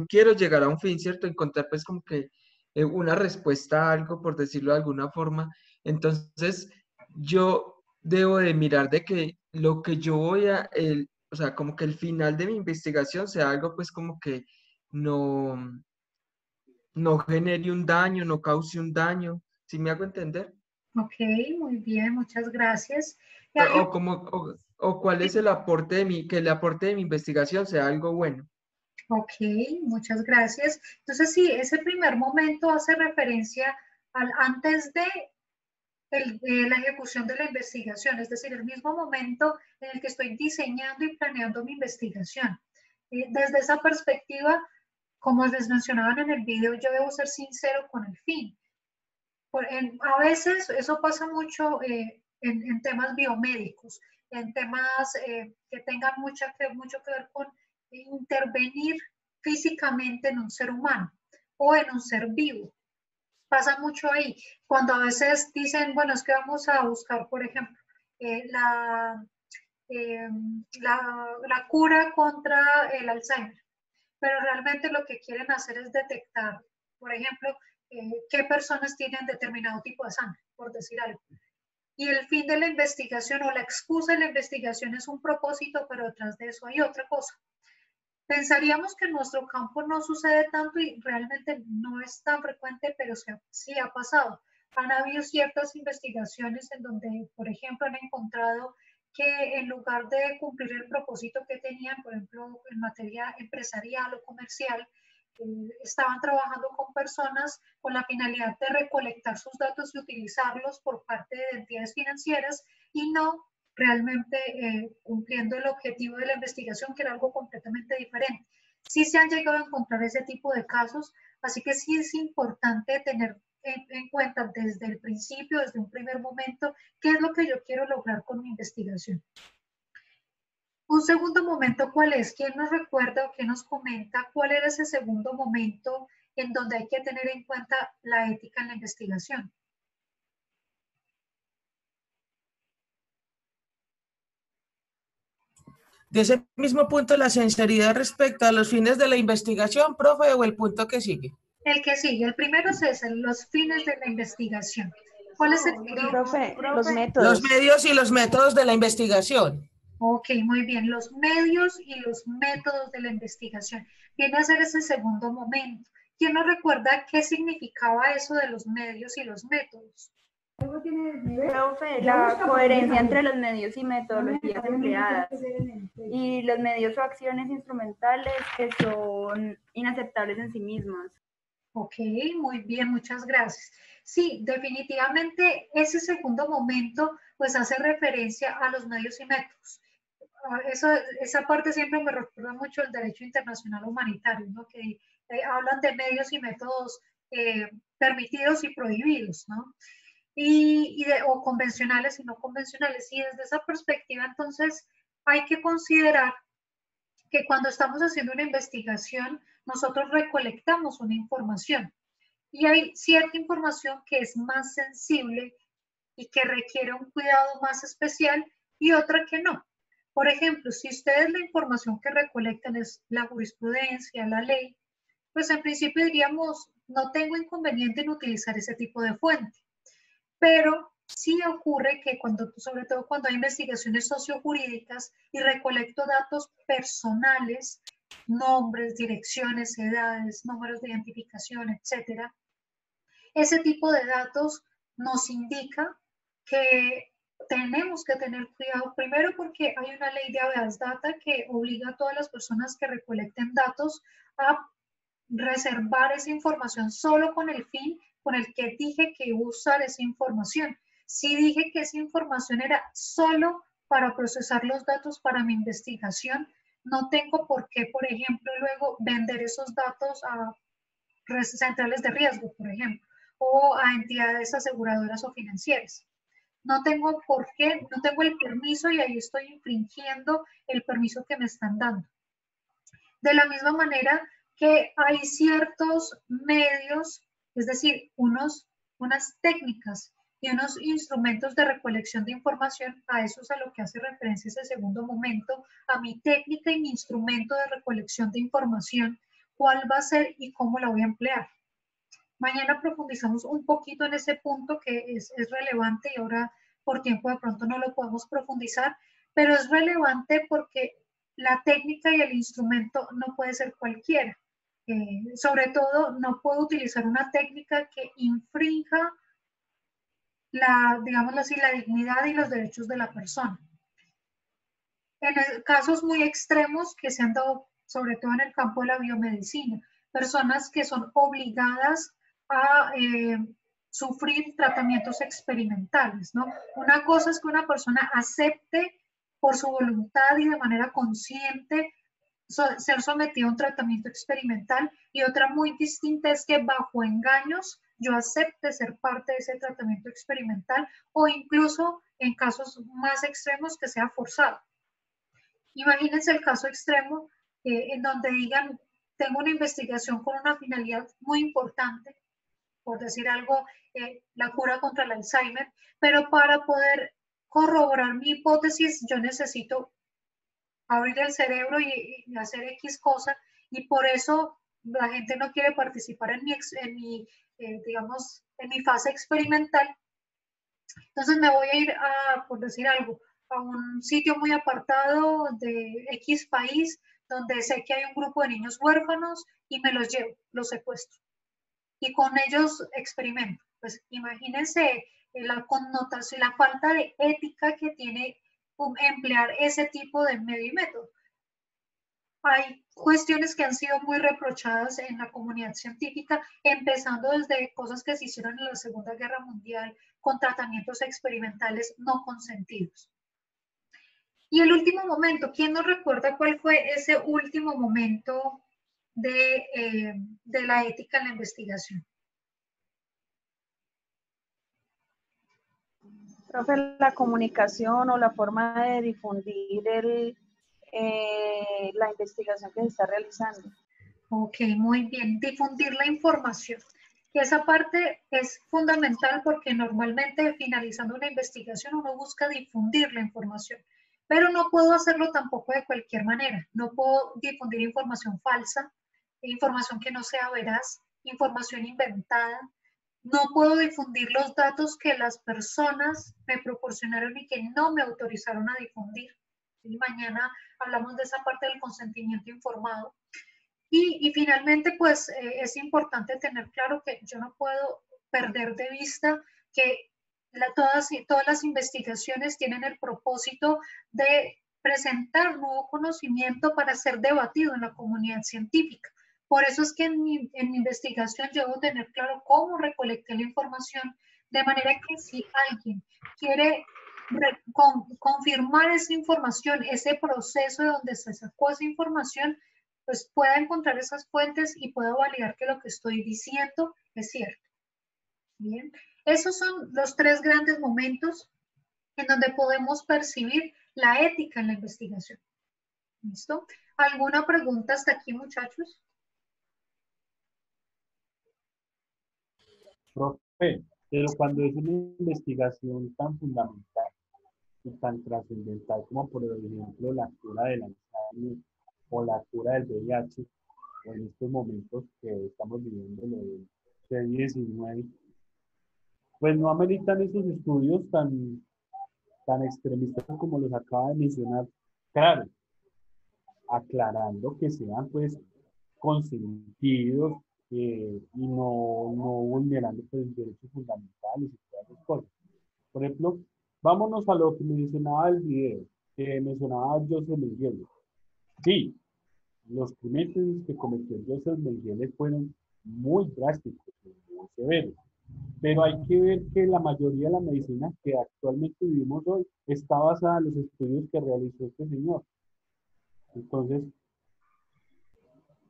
quiero llegar a un fin, ¿cierto? Encontrar pues como que una respuesta a algo, por decirlo de alguna forma. Entonces, yo debo de mirar de que lo que yo voy o sea, como que el final de mi investigación sea algo pues como que no genere un daño, no cause un daño. ¿Sí me hago entender? Ok, muy bien, muchas gracias. O cuál es el aporte que el aporte de mi investigación sea algo bueno. Ok, muchas gracias. Entonces, sí, ese primer momento hace referencia al antes de la ejecución de la investigación, es decir, el mismo momento en el que estoy diseñando y planeando mi investigación. Desde esa perspectiva, como les mencionaban en el video, yo debo ser sincero con el fin. A veces eso pasa mucho en temas biomédicos, en temas que tengan mucho que ver con intervenir físicamente en un ser humano o en un ser vivo. Pasa mucho ahí, cuando a veces dicen, bueno, es que vamos a buscar, por ejemplo, la cura contra el Alzheimer, pero realmente lo que quieren hacer es detectar, por ejemplo, qué personas tienen determinado tipo de sangre, por decir algo. Y el fin de la investigación o la excusa de la investigación es un propósito, pero detrás de eso hay otra cosa. Pensaríamos que en nuestro campo no sucede tanto y realmente no es tan frecuente, pero sí ha pasado. Han habido ciertas investigaciones en donde, por ejemplo, han encontrado que en lugar de cumplir el propósito que tenían, por ejemplo, en materia empresarial o comercial, estaban trabajando con personas con la finalidad de recolectar sus datos y utilizarlos por parte de entidades financieras y no realmente cumpliendo el objetivo de la investigación, que era algo completamente diferente. Sí se han llegado a encontrar ese tipo de casos, así que sí es importante tener en cuenta desde el principio, desde un primer momento, qué es lo que yo quiero lograr con mi investigación. Un segundo momento, ¿cuál es? ¿Quién nos recuerda o quién nos comenta cuál era ese segundo momento en donde hay que tener en cuenta la ética en la investigación? De ese mismo punto, la sinceridad respecto a los fines de la investigación, profe, o el punto que sigue. El que sigue, el primero es ese, los fines de la investigación. ¿Cuál es el segundo? Profe, los métodos. Los medios y los métodos de la investigación. Ok, muy bien. Los medios y los métodos de la investigación. Viene a ser ese segundo momento. ¿Quién nos recuerda qué significaba eso de los medios y los métodos? Profe, la coherencia entre los medios y metodologías empleadas y los medios o acciones instrumentales que son inaceptables en sí mismas. Ok, muy bien, muchas gracias. Sí, definitivamente ese segundo momento pues hace referencia a los medios y métodos. Esa parte siempre me recuerda mucho el derecho internacional humanitario, ¿no? Que hablan de medios y métodos permitidos y prohibidos, ¿no? O convencionales y no convencionales. Y desde esa perspectiva, entonces, hay que considerar que cuando estamos haciendo una investigación, nosotros recolectamos una información. Y hay cierta información que es más sensible y que requiere un cuidado más especial y otra que no. Por ejemplo, si ustedes la información que recolectan es la jurisprudencia, la ley, pues en principio diríamos, no tengo inconveniente en utilizar ese tipo de fuente. Pero sí ocurre que sobre todo cuando hay investigaciones sociojurídicas y recolecto datos personales, nombres, direcciones, edades, números de identificación, etcétera, ese tipo de datos nos indica que tenemos que tener cuidado, primero porque hay una ley de habeas data que obliga a todas las personas que recolecten datos a reservar esa información solo con el fin con el que dije que iba a usar esa información. Si dije que esa información era solo para procesar los datos para mi investigación, no tengo por qué, por ejemplo, luego vender esos datos a centrales de riesgo, por ejemplo, o a entidades aseguradoras o financieras. No tengo por qué, no tengo el permiso y ahí estoy infringiendo el permiso que me están dando. De la misma manera que hay ciertos medios, es decir, unas técnicas y unos instrumentos de recolección de información, a eso es a lo que hace referencia ese segundo momento, a mi técnica y mi instrumento de recolección de información, cuál va a ser y cómo la voy a emplear. Mañana profundizamos un poquito en ese punto que es relevante y ahora por tiempo de pronto no lo podemos profundizar, pero es relevante porque la técnica y el instrumento no puede ser cualquiera. Sobre todo, no puedo utilizar una técnica que infrinja digámoslo así, la dignidad y los derechos de la persona. En casos muy extremos que se han dado, sobre todo en el campo de la biomedicina, personas que son obligadas a sufrir tratamientos experimentales, ¿no? Una cosa es que una persona acepte por su voluntad y de manera consciente ser sometido a un tratamiento experimental y otra muy distinta es que bajo engaños yo acepte ser parte de ese tratamiento experimental o incluso en casos más extremos que sea forzado. Imagínense el caso extremo en donde digan, tengo una investigación con una finalidad muy importante, por decir algo, la cura contra el Alzheimer, pero para poder corroborar mi hipótesis yo necesito abrir el cerebro y hacer X cosa, y por eso la gente no quiere participar en mi fase experimental. Entonces me voy a ir por decir algo, a un sitio muy apartado de X país, donde sé que hay un grupo de niños huérfanos y me los llevo, los secuestro. Y con ellos experimento. Pues imagínense la connotación, la falta de ética que tiene emplear ese tipo de medio y método. Hay cuestiones que han sido muy reprochadas en la comunidad científica, empezando desde cosas que se hicieron en la Segunda Guerra Mundial con tratamientos experimentales no consentidos. Y el último momento, ¿quién nos recuerda cuál fue ese último momento de la ética en la investigación? Profe, la comunicación o la forma de difundir la investigación que se está realizando. Ok, muy bien. Difundir la información. Que esa parte es fundamental porque normalmente finalizando una investigación uno busca difundir la información. Pero no puedo hacerlo tampoco de cualquier manera. No puedo difundir información falsa, información que no sea veraz, información inventada. No puedo difundir los datos que las personas me proporcionaron y que no me autorizaron a difundir. Y mañana hablamos de esa parte del consentimiento informado. Y finalmente, pues es importante tener claro que yo no puedo perder de vista que todas las investigaciones tienen el propósito de presentar nuevo conocimiento para ser debatido en la comunidad científica. Por eso es que en mi investigación yo debo tener claro cómo recolecté la información, de manera que si alguien quiere confirmar esa información, ese proceso de donde se sacó esa información, pues pueda encontrar esas fuentes y pueda validar que lo que estoy diciendo es cierto. Bien, esos son los tres grandes momentos en donde podemos percibir la ética en la investigación. ¿Listo? ¿Alguna pregunta hasta aquí, muchachos? Profe, pero cuando es una investigación tan fundamental y tan trascendental como por ejemplo la cura del Alzheimer o la cura del VIH, o en estos momentos que estamos viviendo lo del COVID-19, pues no ameritan esos estudios tan extremistas como los acaba de mencionar. Claro, aclarando que sean pues consentidos y no vulnerando pues derechos fundamentales y todas esas cosas. Por ejemplo, vámonos a lo que mencionaba el video, que mencionaba Joseph Mengele. Sí, los crímenes que cometió Joseph Mengele fueron muy drásticos, muy severos. Pero hay que ver que la mayoría de la medicina que actualmente vivimos hoy está basada en los estudios que realizó este señor. Entonces,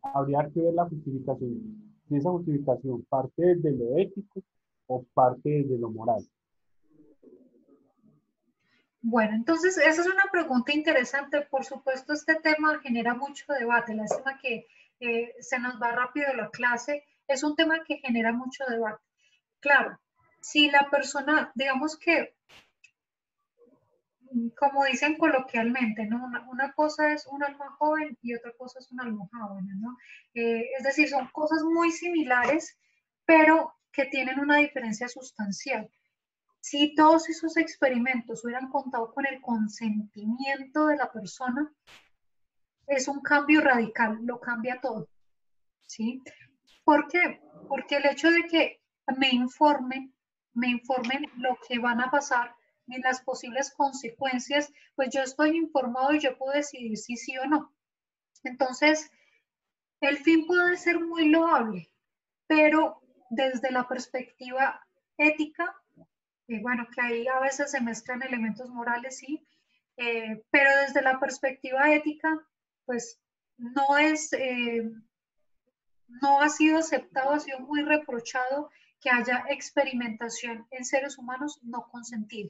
habría que ver la justificación. Si esa justificación parte desde lo ético o parte desde lo moral. Bueno, entonces esa es una pregunta interesante. Por supuesto, este tema genera mucho debate. Lástima que se nos va rápido la clase. Es un tema que genera mucho debate. Claro, si la persona, digamos que, como dicen coloquialmente, ¿no? Una cosa es un alma joven y otra cosa es una almojábana, ¿no? Es decir, son cosas muy similares, pero que tienen una diferencia sustancial. Si todos esos experimentos hubieran contado con el consentimiento de la persona, es un cambio radical, lo cambia todo, ¿sí? ¿Por qué? Porque el hecho de que me informen lo que van a pasar y las posibles consecuencias, pues yo estoy informado y yo puedo decidir si sí o no. Entonces, el fin puede ser muy loable, pero desde la perspectiva ética, bueno, que ahí a veces se mezclan elementos morales, sí, pero desde la perspectiva ética, pues no no ha sido aceptado, ha sido muy reprochado que haya experimentación en seres humanos no consentida,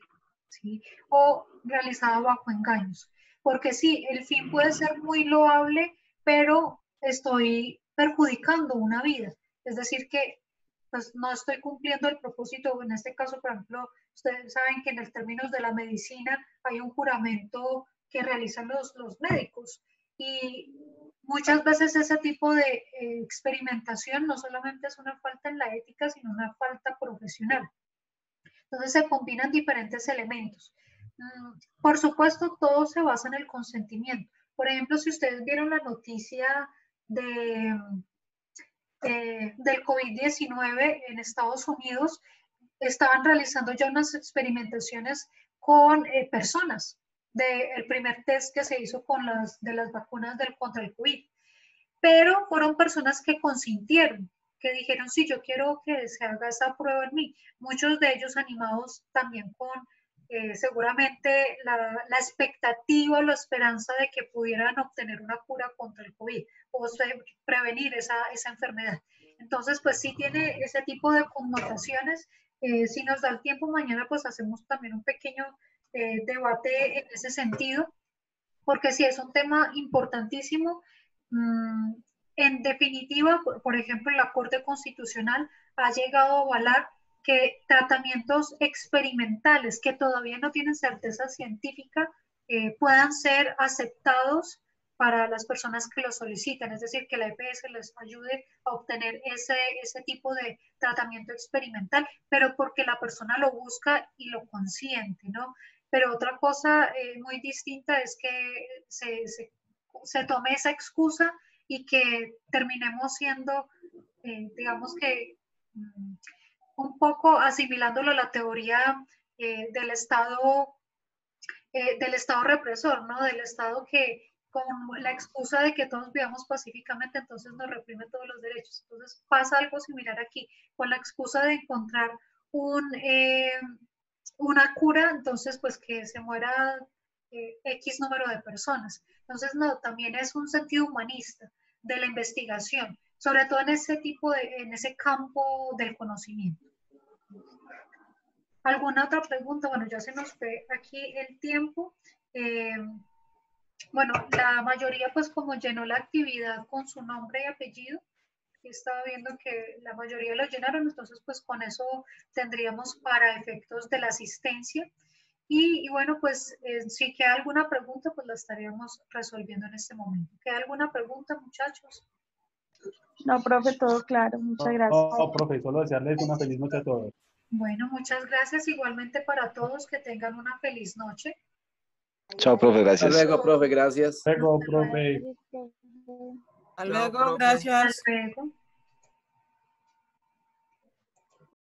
¿sí? O realizada bajo engaños. Porque sí, el fin puede ser muy loable, pero estoy perjudicando una vida. Es decir, que pues no estoy cumpliendo el propósito. En este caso, por ejemplo, ustedes saben que en el términos de la medicina hay un juramento que realizan los médicos y muchas veces ese tipo de experimentación no solamente es una falta en la ética, sino una falta profesional. Entonces se combinan diferentes elementos. Por supuesto, todo se basa en el consentimiento. Por ejemplo, si ustedes vieron la noticia del COVID-19 en Estados Unidos, estaban realizando ya unas experimentaciones con personas del primer test que se hizo con de las vacunas contra el COVID. Pero fueron personas que consintieron, que dijeron, sí, yo quiero que se haga esa prueba en mí. Muchos de ellos animados también con seguramente la expectativa o la esperanza de que pudieran obtener una cura contra el COVID o prevenir esa enfermedad. Entonces, pues sí tiene ese tipo de connotaciones. Si nos da el tiempo, mañana pues hacemos también un pequeño debate en ese sentido, porque sí es un tema importantísimo. En definitiva, por ejemplo, la Corte Constitucional ha llegado a avalar que tratamientos experimentales que todavía no tienen certeza científica puedan ser aceptados para las personas que lo solicitan, es decir, que la EPS les ayude a obtener ese tipo de tratamiento experimental, pero porque la persona lo busca y lo consiente, ¿no? Pero otra cosa muy distinta es que se tome esa excusa y que terminemos siendo, digamos que, un poco asimilándolo a la teoría del Estado represor, ¿no? Del Estado que con la excusa de que todos vivamos pacíficamente, entonces nos reprime todos los derechos. Entonces pasa algo similar aquí, con la excusa de encontrar una cura, entonces pues que se muera X número de personas. Entonces no, también es un sentido humanista de la investigación, sobre todo en en ese campo del conocimiento. ¿Alguna otra pregunta? Bueno, ya se nos fue aquí el tiempo. Bueno, la mayoría pues como llenó la actividad con su nombre y apellido, estaba viendo que la mayoría lo llenaron, entonces pues con eso tendríamos para efectos de la asistencia. Y bueno, pues si queda alguna pregunta, pues la estaríamos resolviendo en este momento. ¿Queda alguna pregunta, muchachos? No, profe, todo claro. Muchas gracias. No, profe, solo desearles una feliz noche a todos. Bueno, muchas gracias. Igualmente para todos, que tengan una feliz noche. Chao, profe, gracias. Hasta luego, profe, gracias. Hasta luego, profe. Hasta luego, gracias. Hasta luego.